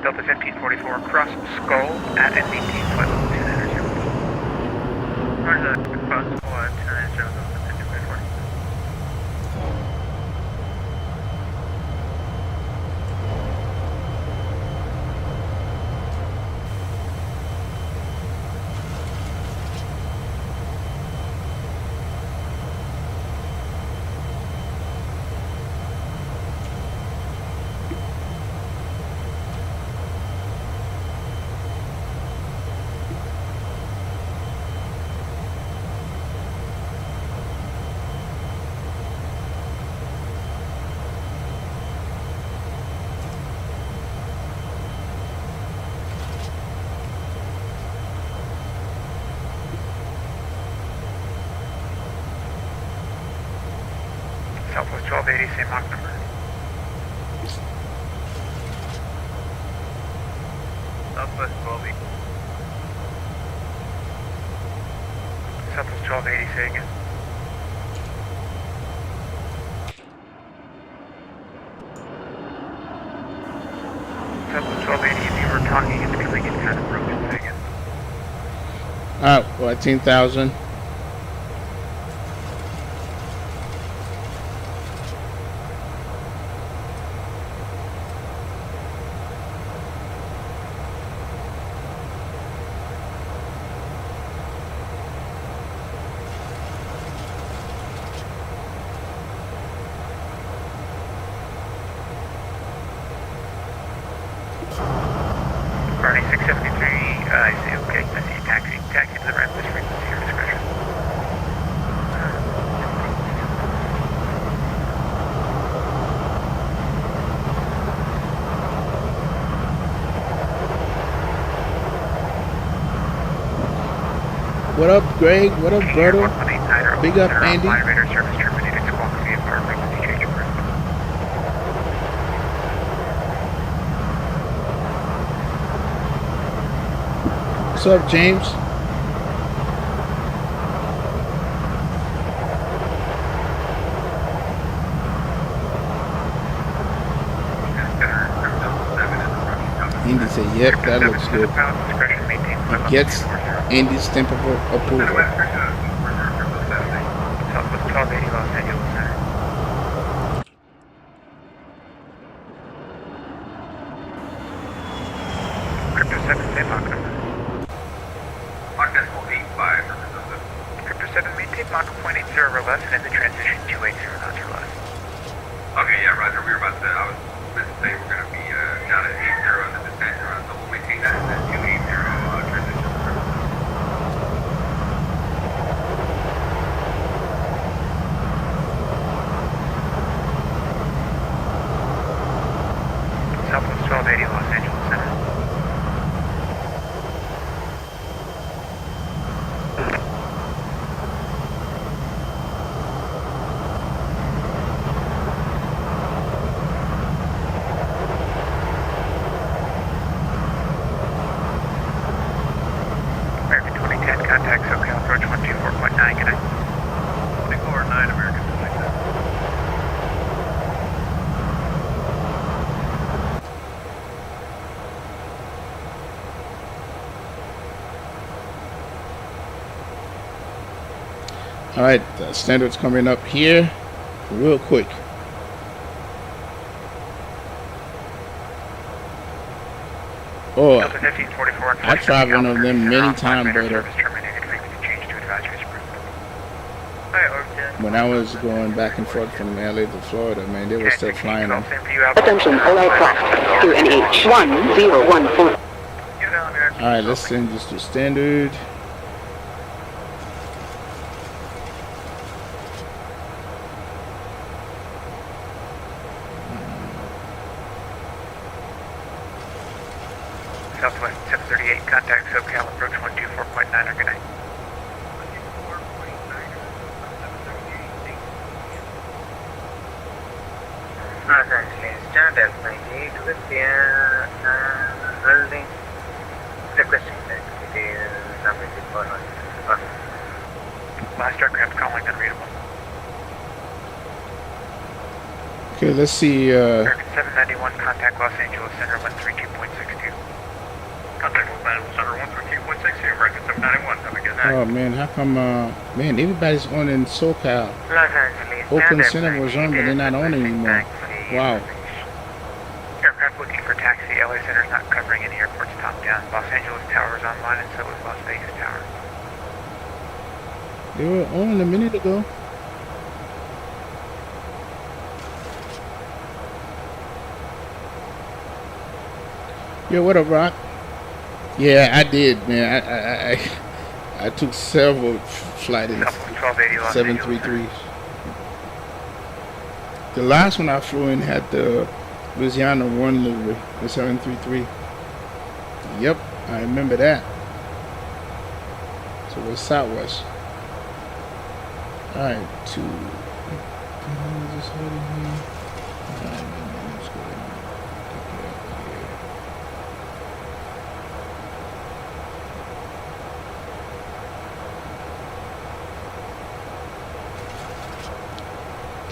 Delta 1544, cross Skull at and maintain flight level 290. Roger that, cross Skull at 290, Delta 1544. Southwest 1280, same Mach number. Southwest 1280. Southwest 1280, say again. Southwest 1280, if you were talking into me like it kind of broken, say again. 14,000. Burning 673, I say okay, I see taxi to the ramp, this frequency, your discretion. What up, Greg? What up, brother? 1189 Big up, Center, Andy. line radar service terminated. Squawk VFR frequency change approved. What's up, James? Andy said, yep, that looks good. It gets Andy's stamp of approval. Southwest 1280 Los Angeles Center. Crypto 7, same Mach number. Crypto 7, maintain Mach 0.80 or less and in the transition 280 knots or less. Okay, yeah, Roger. We were about to, I was going to say we're going to be down at 80 in the descent, so we'll maintain that 280 transition. Southwest 1280 Los Angeles Center. American 2010, contact SoCal approach 124.9, good night. 24-9 American 27. All right, the standard's coming up here real quick. Oh, Delta 1544 and I traveled on them many times, brother. service terminated. Frequency change to advisories approved. Hi, Orton. When I was going back and forth from LA to Florida, man, they were still flying them. Attention, all aircraft to NH 1014. All right, let's send this to standard. Southwest 738, contact SoCal approach 124.9, good night. Los Angeles, Delta 98 with the holding. Requesting that it is submitted for us. Last aircraft calling unreadable. Okay, let's see. American 791, contact Los Angeles Center 132.62. Contact Los Angeles Center 132.6, American 791. Have a good night. Oh man, how come? Man, everybody's on in SoCal. Los Angeles, Oakland Delta Center was on, but 98 they're not on anymore. Wow. Aircraft looking for taxi. LA Center's not covering any airports top down. Los Angeles Tower is online and so is Las Vegas Tower. They were on a minute ago. Yo, what up, Rock? Yeah, I did, man. I took several flights in Southwest 1280 Los Angeles Center. 733s. The last one I flew in had the Louisiana one livery, the 733. Yep, I remember that. So it was Southwest. Alright, let's go ahead and take care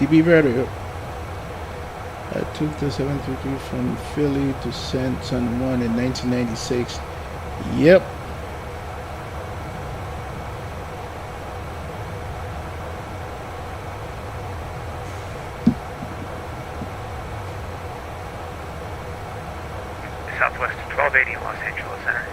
of it here. DB Radio. I took the 733 from Philly to San Juan in 1996. Yep. Southwest 1280 Los Angeles Center.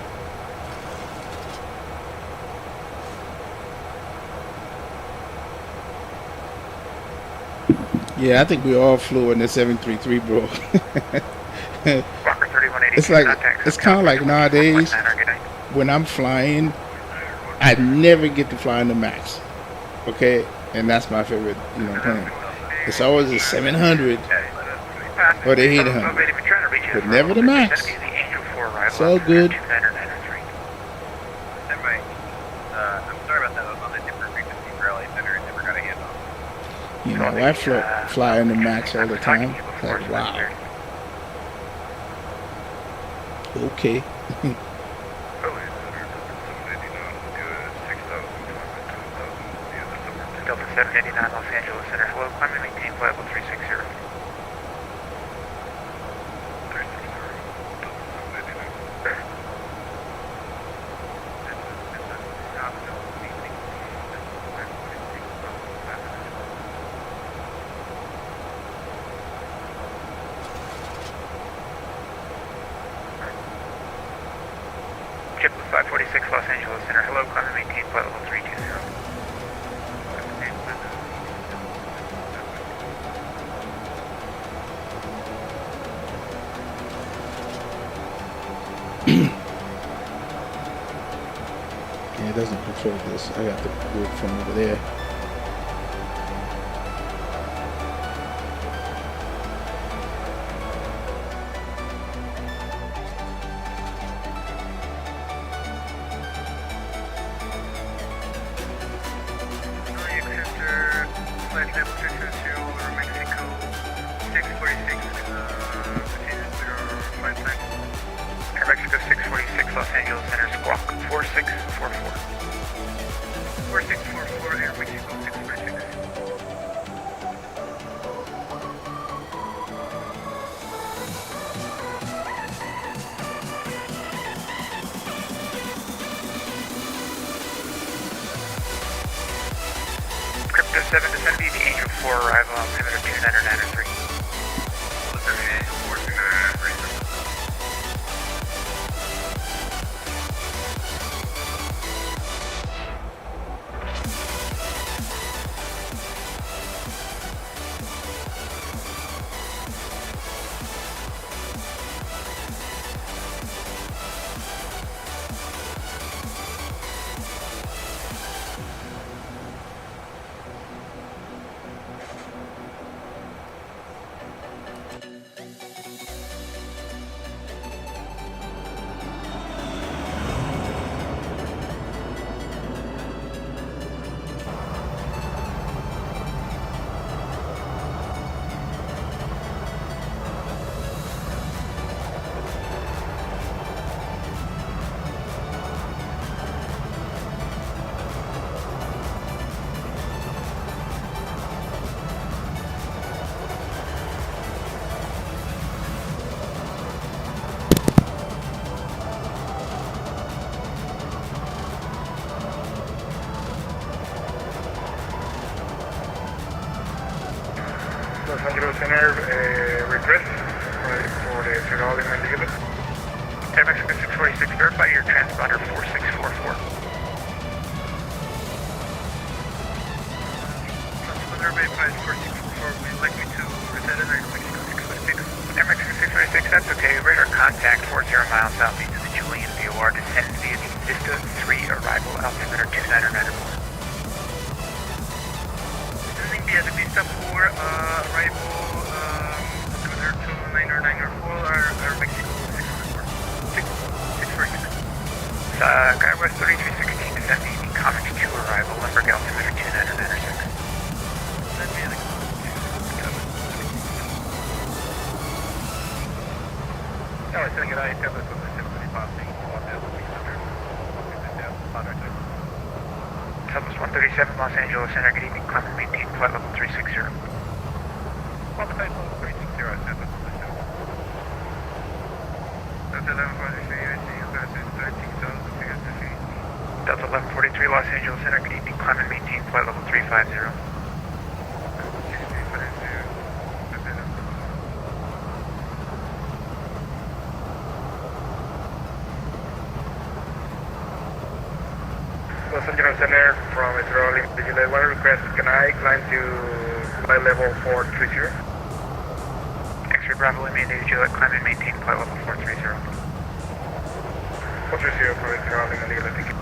Yeah, I think we all flew in the 733, bro. Walker 3180. It's like, it's kind of like nowadays when I'm flying, I never get to fly in the max. Okay, and that's my favorite, plane. It's always a 700 or the 800, but never the max. It's all good. I'm You know, I fly in the max all the time. It's like, wow. Okay. Delta 789 Los Angeles Center. Hello, climb and maintain flight level 360. JetBlue 546 Los Angeles Center. Hello, climb and maintain flight level 320. Yeah, it doesn't control this. I got to do it from over there. Flight level 220 over Mexico 646, proceeded with our flight plan. Air Mexico 646 Los Angeles Center, squawk 4644. 4644, Air Mexico 646. Crypto 7 descend the Angel 4 arrival on perimeter 2993. Angel 4 2993. Los Angeles Center, request for the surrounding and legal. Air Mexico 646, verify your transponder 4644. Transponder verified 4644, we'd like you to reset in Air Mexico 646. Air Mexico 646, that's okay. Radar contact 40 miles southeast of the Julian VOR, descend via the Vista 3 arrival altimeter 2994. Via the Vista 4 arrival altimeter 2994 are Mexico 646. Guy West 3316 descend the Comet 2 arrival Limburg altimeter 2996. Send me the no, it's going to get I have this with the 735 Southwest 137 Los Angeles Center, good evening, climb and maintain flight level 360. Flight level 360, Southwest 137. Delta 1143, Delta 1143 Los Angeles Center, good evening, climb and maintain flight level 350. Los Angeles Center from its rolling Vigilate 1 request, can I climb to flight level 430? X-ray Bravo, mandated Juliet, climb and maintain flight level 430. 430 from its rolling Vigilate, thank you.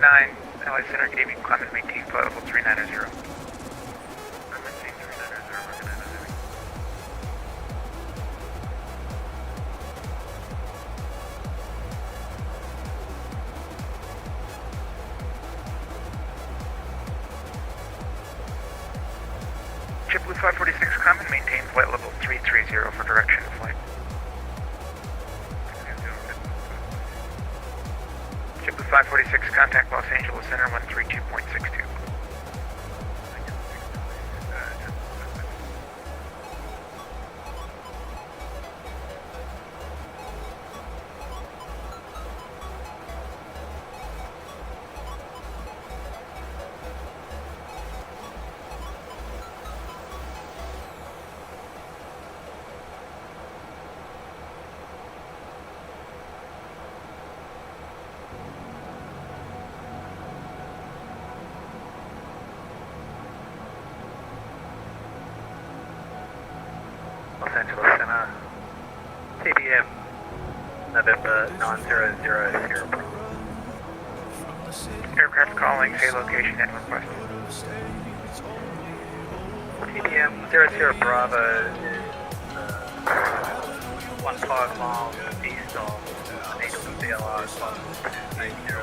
1029, LA Center, good evening, climb and maintain flight level 390. Maintain 390, we're gonna have a JetBlue 546, climb and maintain flight level 330 for direction of flight. JetBlue 546, contact Los Angeles Center 132.62. Los Angeles Center, TBM, November 9000. Aircraft calling, say location and request. TBM 00 Bravo is 15 miles east of Needle BLR 580.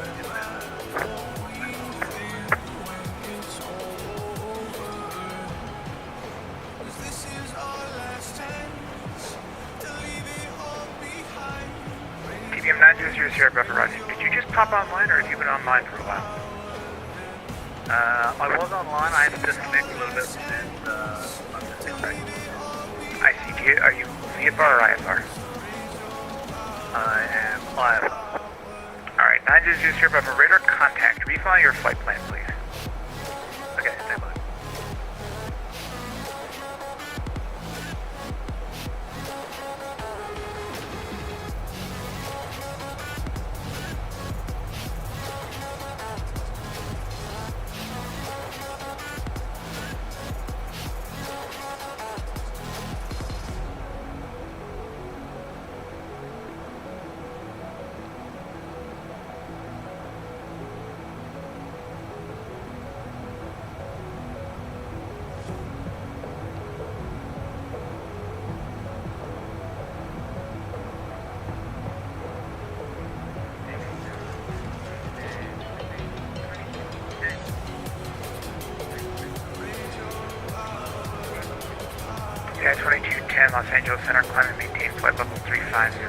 TBM 9000 Bravo Rising. Did you just pop online or have you been online for a while? I was online, I had to disconnect a little bit and I'm just getting back. I see. Are you VFR or IFR? I am IFR. Alright, 9000 Bravo radar contact. Refile your flight plan, please. Okay, stand by. Sky 2210, Los Angeles Center, climb and maintain flight level 350.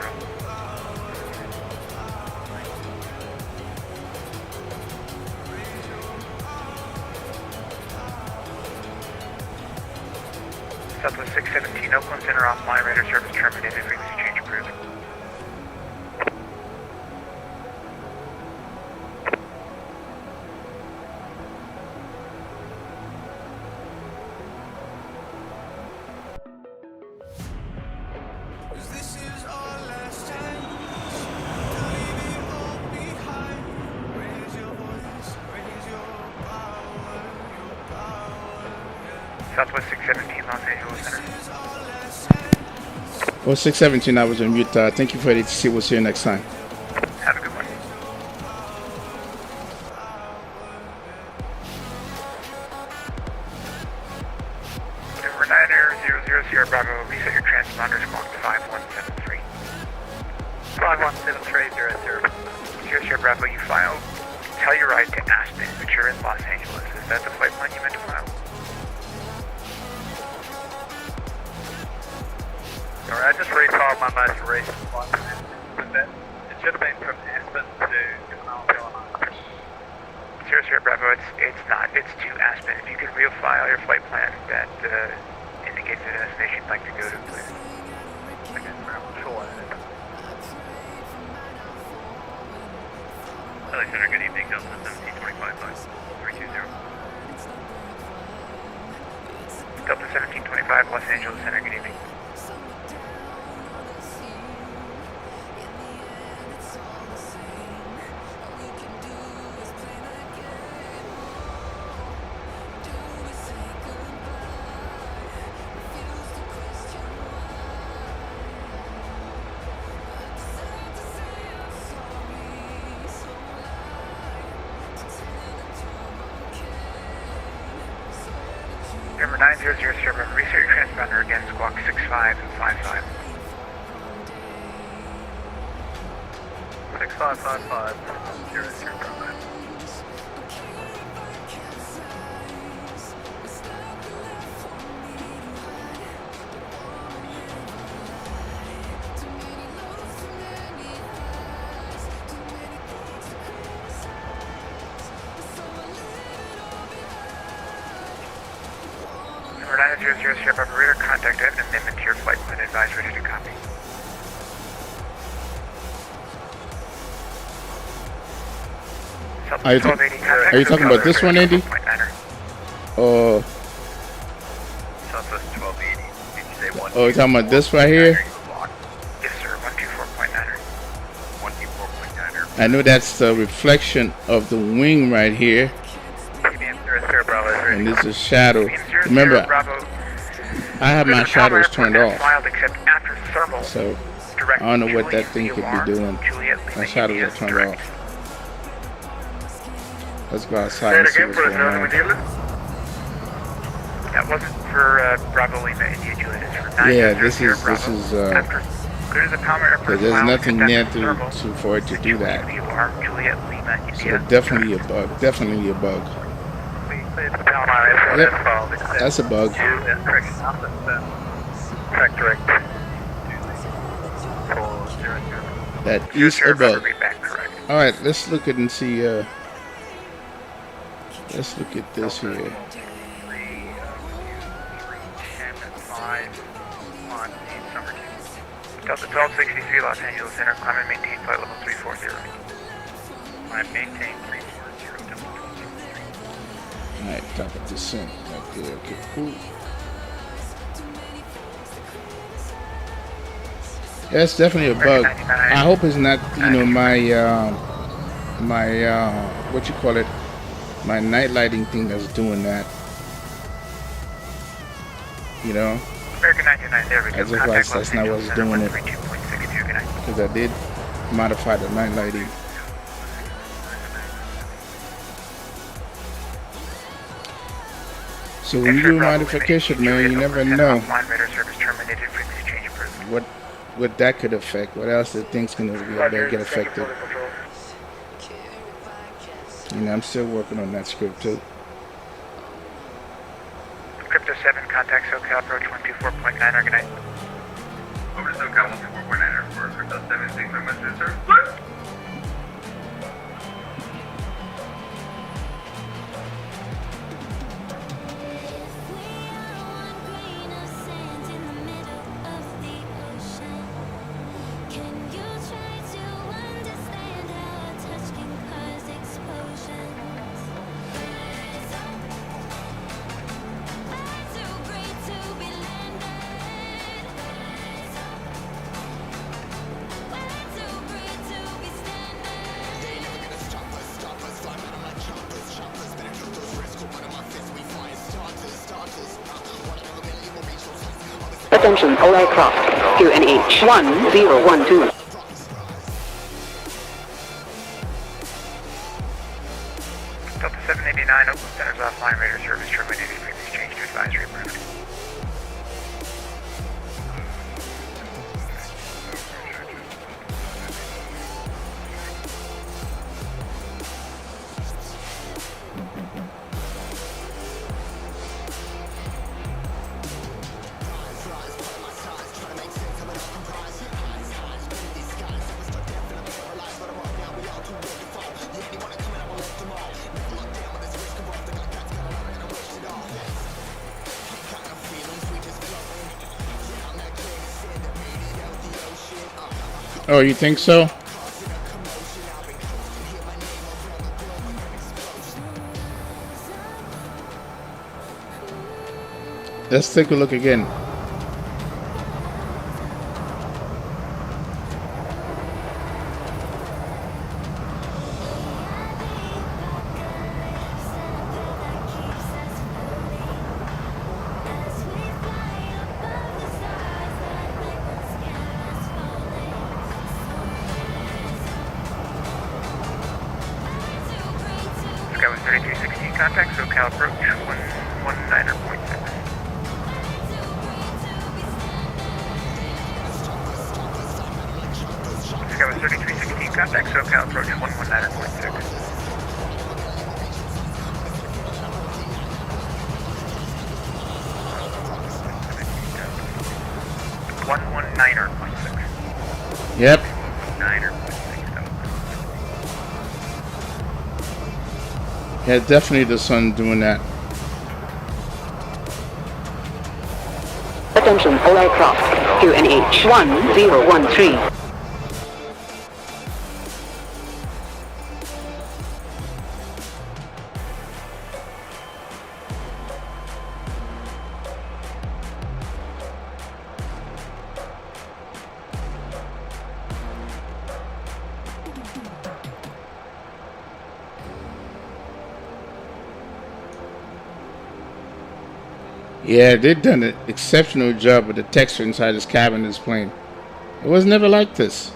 Southwest 617, Oakland Center offline, radar service terminated, frequency change approved. Southwest 617, Los Angeles Center. Oh, 617, I was on mute. Thank you for the ATC. We'll see you next time. Have a good one. Denver 9000 Sierra Bravo, reset your transponder, squawk 5173. 517300. Sierra Bravo, you filed Telluride to Aspen, but you're in Los Angeles. Is that the flight plan you meant to file? Alright, I just refiled my most recent flight plan with that. It should have been from Aspen to Illinois. Sierra Bravo, it's not. It's to Aspen. If you could refile your flight plan that indicates the destination you'd like to go to, please. Okay, sure. LA Center, good evening. Delta 1725, 320. Delta 1725, Los Angeles Center, good evening. Number 900 Sierra, reset your transponder again, squawk 6555. 6555. 00. Number 900 Sierra, operator, contact. I have an amendment to your flight plan. Advise ready to copy. Are you talking about this one, Andy? Or Southwest 1280. Did you say 1? oh, you're talking about this right here? Yes, sir. 124.9er. 124.9er. I know that's the reflection of the wing right here, and this is shadow. Remember, I have my shadows turned off, so I don't know what that thing could be doing. My shadows are turned off. Let's go outside and see what's going on. That wasn't for Bravo Lima India Juliet. It's for 900 Yeah, this is After good as a Palmer Airport there's file, nothing get there that to thermal for it to do that. WR, Juliet Lima So India. definitely a bug. Definitely a bug. Yep, that's a bug. That is a bug. All right, let's look at and see. Let's look at this here. Delta 1263 Los Angeles Center, climb and maintain flight level 340. Climb maintain 340, Delta 1263. All right, top of descent right there. Okay, cool. Yeah, it's definitely a bug. I hope it's not, you know, my what you call it, my night lighting thing that's doing that. You know, American 99, there we go. as if that's not what's doing it, because I did modify the night lighting. So when you do modification, man, you never know what that could affect. What else the thing's gonna get affected. You know, I'm still working on that script too. Crypto 7, contact SoCal, approach 124.9, organize. Over to SoCal 124.9 for Crypto 7, thanks very much for the service. Attention all aircraft, QNH 1012. Delta 789, Oakland Center's offline, radar service terminated, frequency change to advisory approved. Oh, you think so? Let's take a look again. Sky was 3316, contact SoCal approach 119.6. Contact SoCal approach 119.6. 119.6. Yep. 9.6. Yeah, definitely the sun doing that. Attention all aircraft. QNH 1013. Yeah, they've done an exceptional job with the texture inside this cabin of this plane. It was never like this.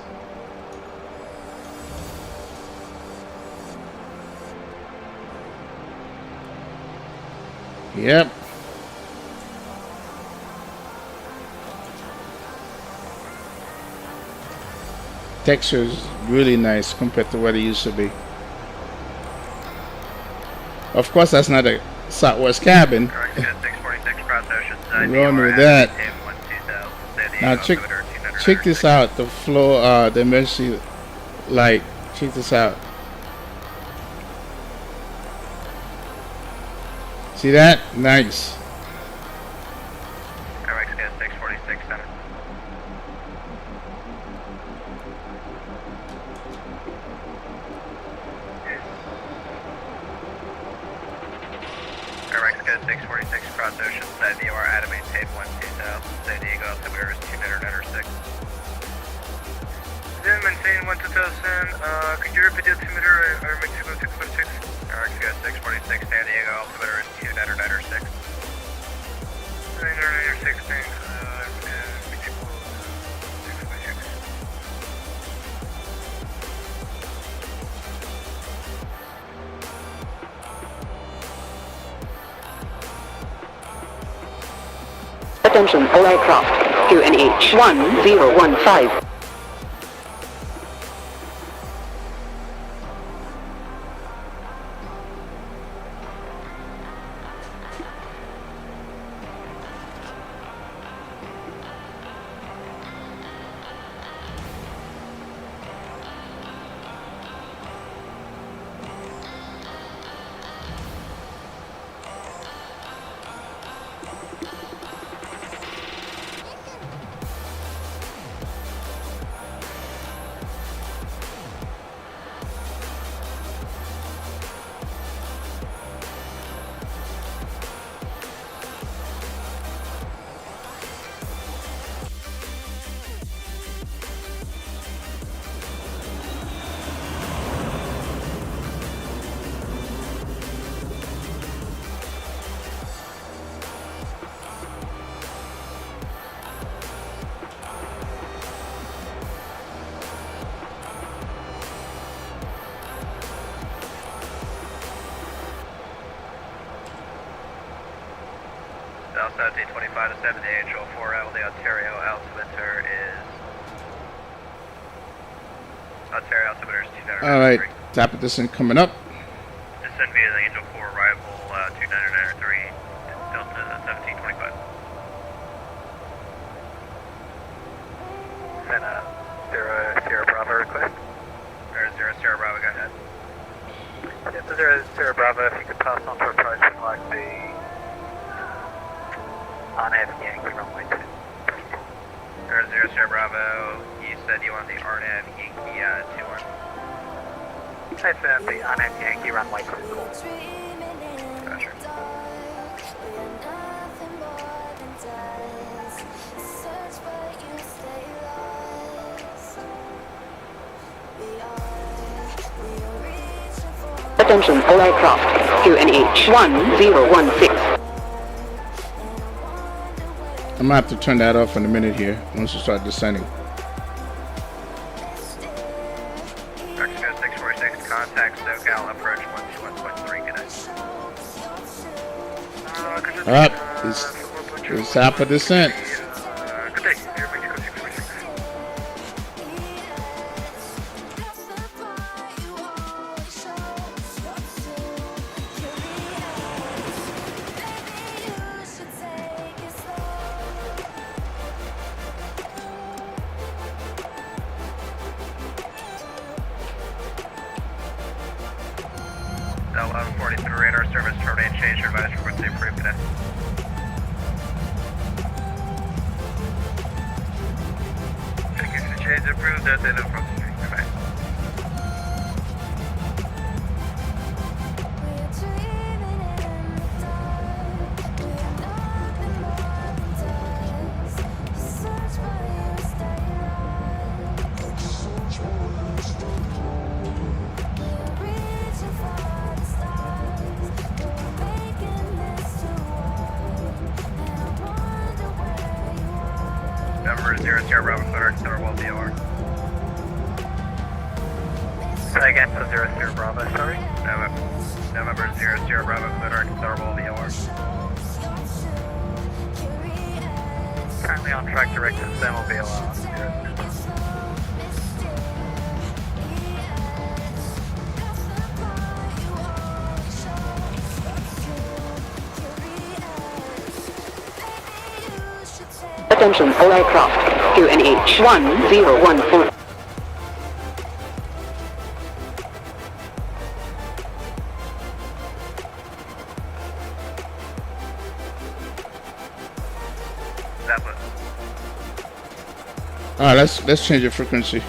Yep. Texture is really nice compared to what it used to be. Of course, that's not a Southwest cabin. We all knew that. Now check this out. The floor, the emergency light. Check this out. See that? Nice. Maintain 12000. Could you repeat the altimeter? Or Mexico 646. Mexico 646, San Diego, altimeter is 2996. 2996, thanks. Mexico 646. Attention all aircraft. QNH 1015. South 25 to 70, Angel 4 LD Ontario, altimeter is... Ontario altimeter is 2993. Alright, top of descent coming up. Descend via the Angel 4 arrival 2993, Delta 1725. Then Sierra Bravo request. Sierra Bravo, go ahead. Yeah, Sierra Bravo, if you could pass on to approach with like the RNAV Yankee runway 2. Sierra Bravo, you said you want the RNAV Yankee 21. I said the RNAV Yankee runway 2. Gotcha. Attention all aircraft. QNH 1016. I'm gonna have to turn that off in a minute here once you start descending. Mexico 646, contact SoCal, approach 121.3, good night. Up, it's top of descent. Good day, Mexico 646. 1140 through radar service, terminate change, advice frequency approved today. Thank you for the change approved, that's it from the street. Bye-bye. Number 00 Bravo, clear, center will be OR. Say again, so 00 Bravo, sorry. November 00 Bravo, clear, center will be OR. Currently on track, direct to Sam will be allowed. Attention all aircraft to NH 1014. Zeppelin. Alright, let's change the frequency.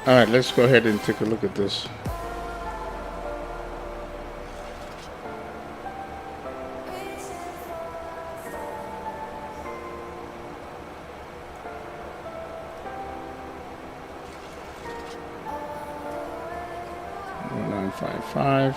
Alright, let's go ahead and take a look at this. Nine 5.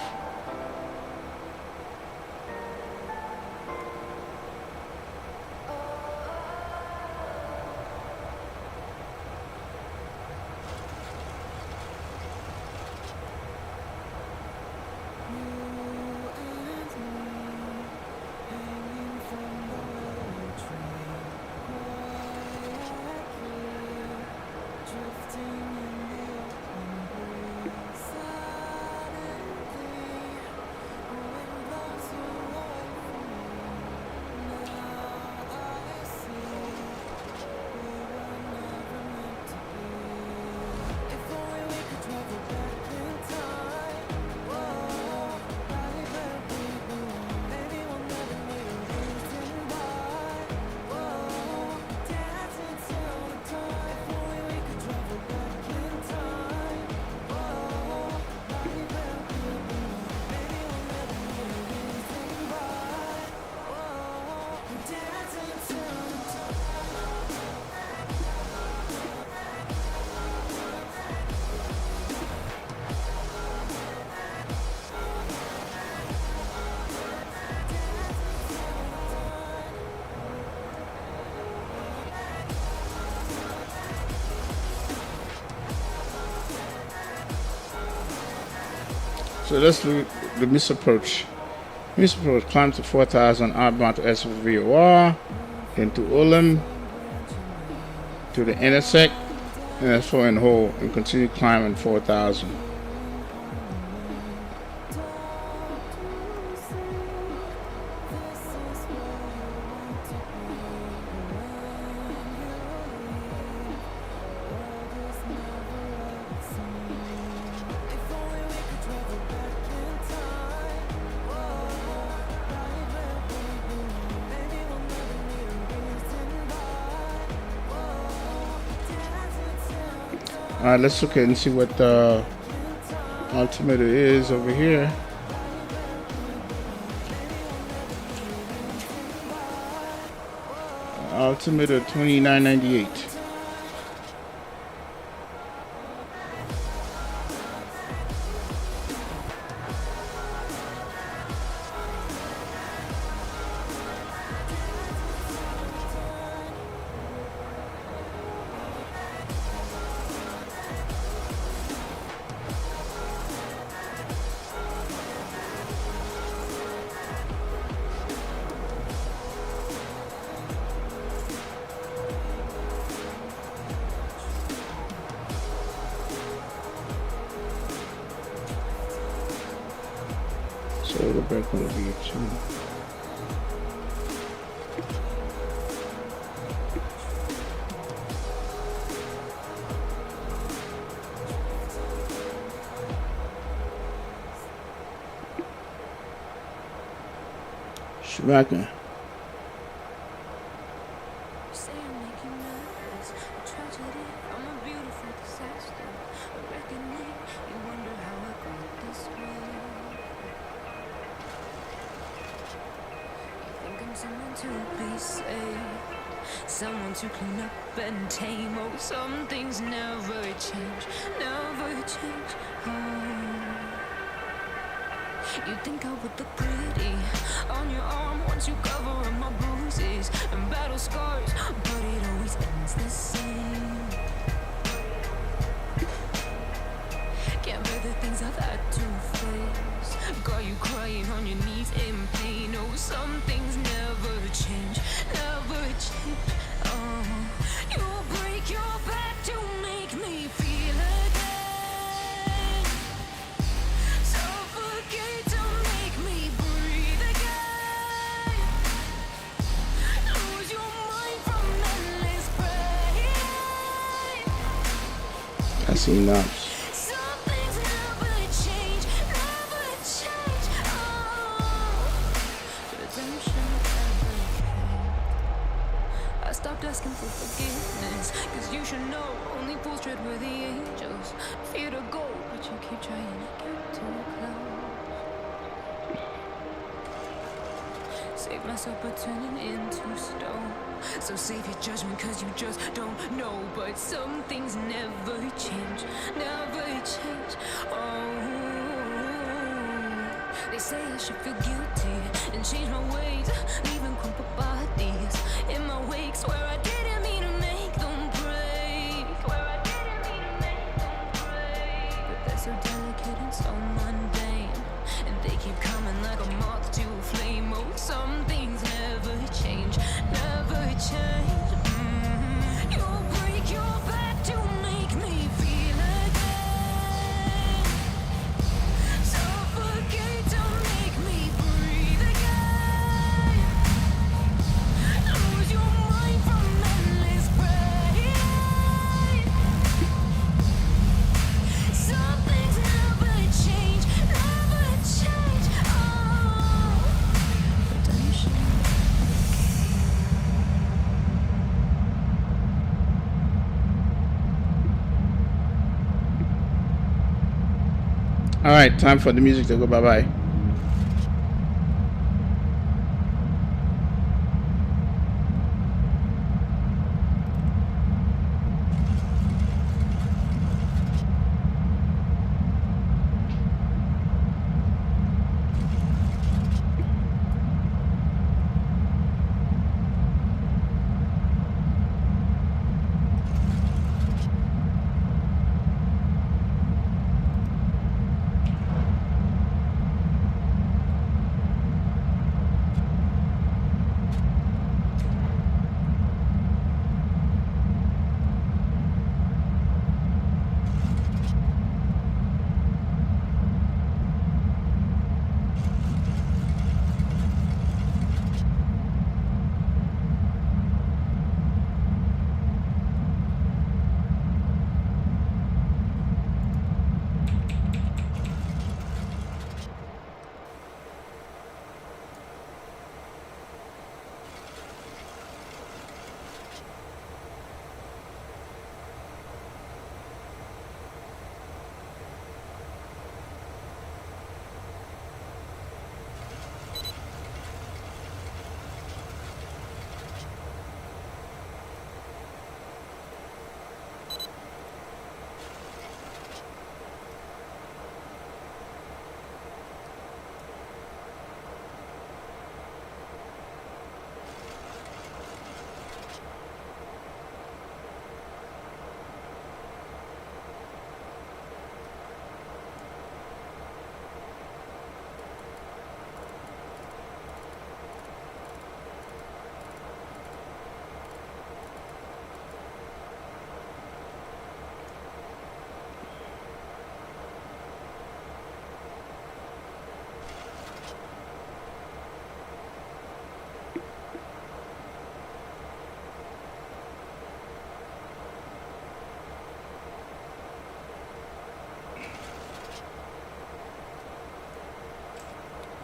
So let's look at the misapproach. Misapproach, climb to 4,000, outbound to SFO, then to Ulam, to the intersect, and SFO and hold, and continue climbing 4,000. Alright, let's look at and see what the altimeter is over here. Altimeter 2998. So the break going to be a 2. Schmacker. Someone to clean up and tame. Oh, some things never change, never change. Oh, you think I would look pretty on your arm once you cover up my bruises and battle scars, but it always ends the same. Can't bear the things I've had to face. Got you crying on your knees in pain. Oh, some things never change, never change. You'll break your back to make me feel again. Suffocate to make me breathe again. Lose your mind from endless pain. That's enough. Some things never change, never change. Redemption never came. I stopped asking for forgiveness, cause you should know only fools tread where the angels fear to go, but you keep trying to get too close. Save myself by turning into stone. So save your judgment cause you just don't know. But some things never change, never change. Oh, they say I should feel guilty and change my ways, leaving crumpled bodies in my wake. Swear I didn't mean to make them break. Swear I didn't mean to make them break. But they're so delicate and so mundane, and they keep coming like a moth to a flame. Oh, some things never change, never change. You'll break your back to make me feel again. Suffocate to make me breathe again. Lose your mind from endless pain. Some things never change, never change. Oh, redemption. All right, time for the music to go bye-bye.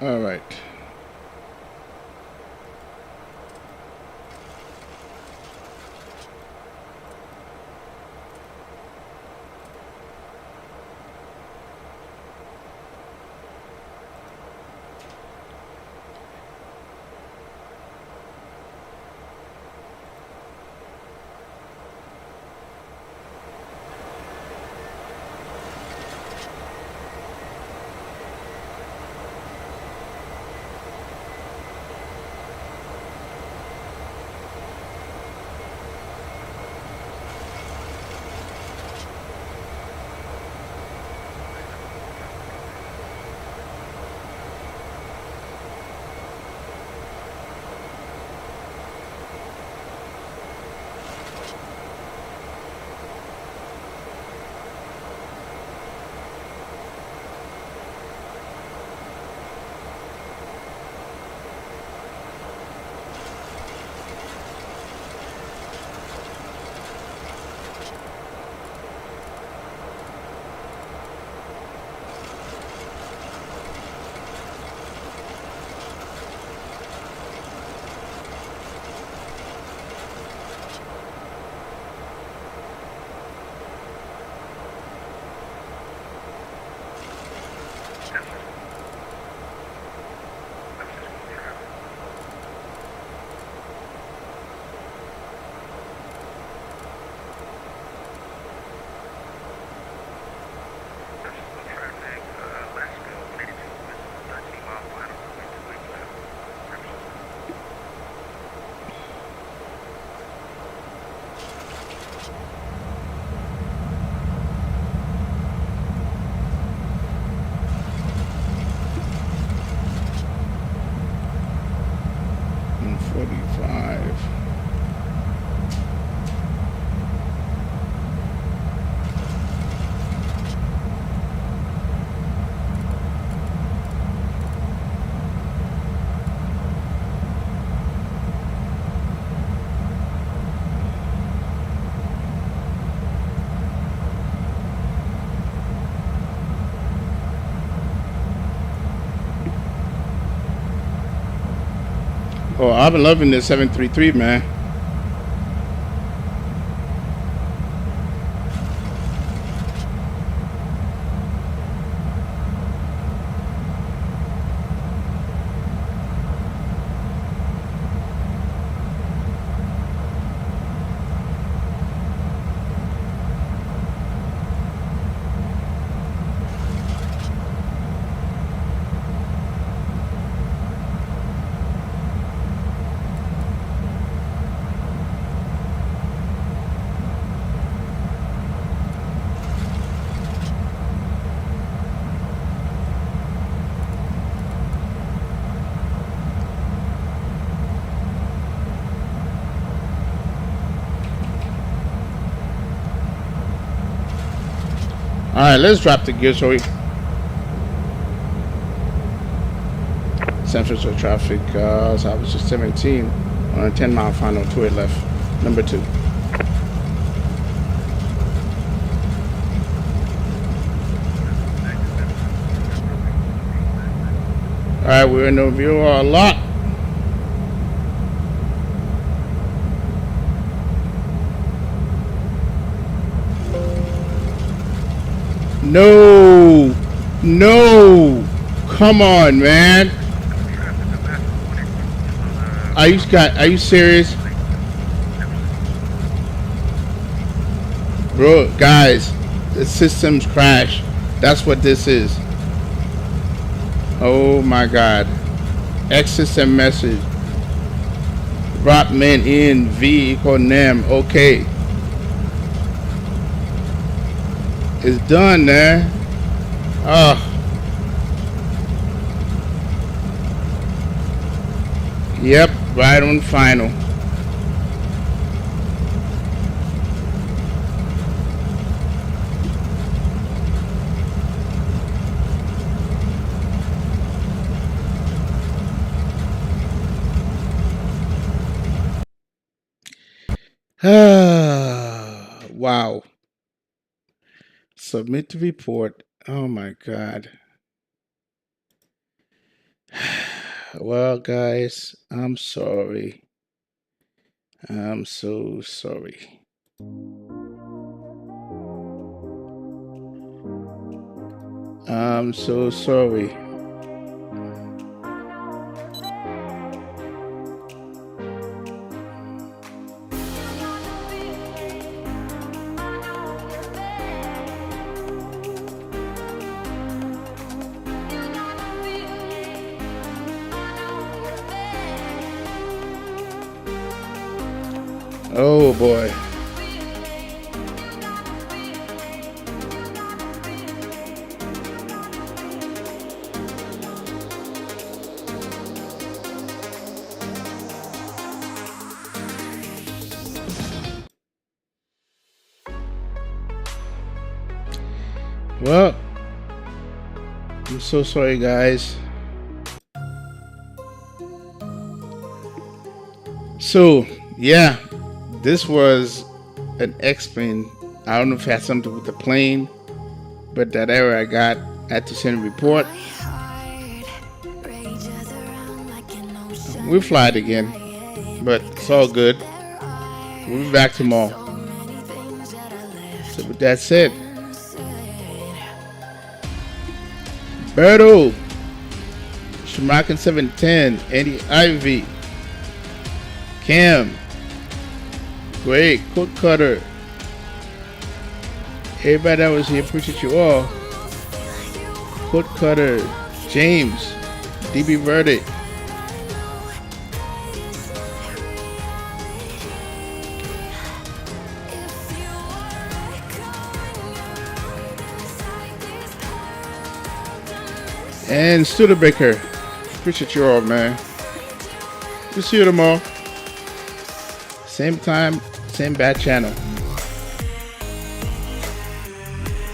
All right. And 45. Oh, I've been loving this 733, man. All right, let's drop the gear, shall we? San Francisco traffic, South 17 on a 10-mile final, 28 left, number 2. All right, we're in the view a lot. No, no, come on, man. Are you serious? Bro, guys, the system's crashed. That's what this is. Oh my God. XSM message. Drop men in V equal NAM. Okay. It's done, man. Yep, right on final. Wow. Submit the report. Oh my God. Well, guys, I'm sorry. I'm so sorry. I'm so sorry. Oh boy. Well, I'm so sorry, guys. So, yeah, this was an X-plane. I don't know if it had something with the plane, but that error I got, I had to send a report. We'll fly it again, but it's all good. We'll be back tomorrow. So with that said, Berto, Shamakin 710, Eddie Ivy, Cam, Greg, Cook Cutter, everybody that was here, appreciate you all. Cook Cutter, James, DB Verdict, and Studebaker. Appreciate you all, man. We'll see you tomorrow. Same time, same bad channel.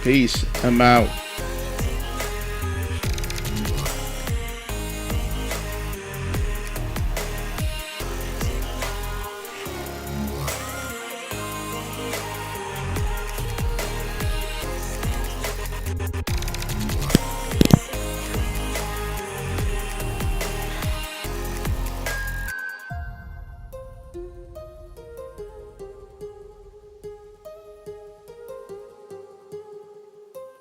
Peace. I'm out.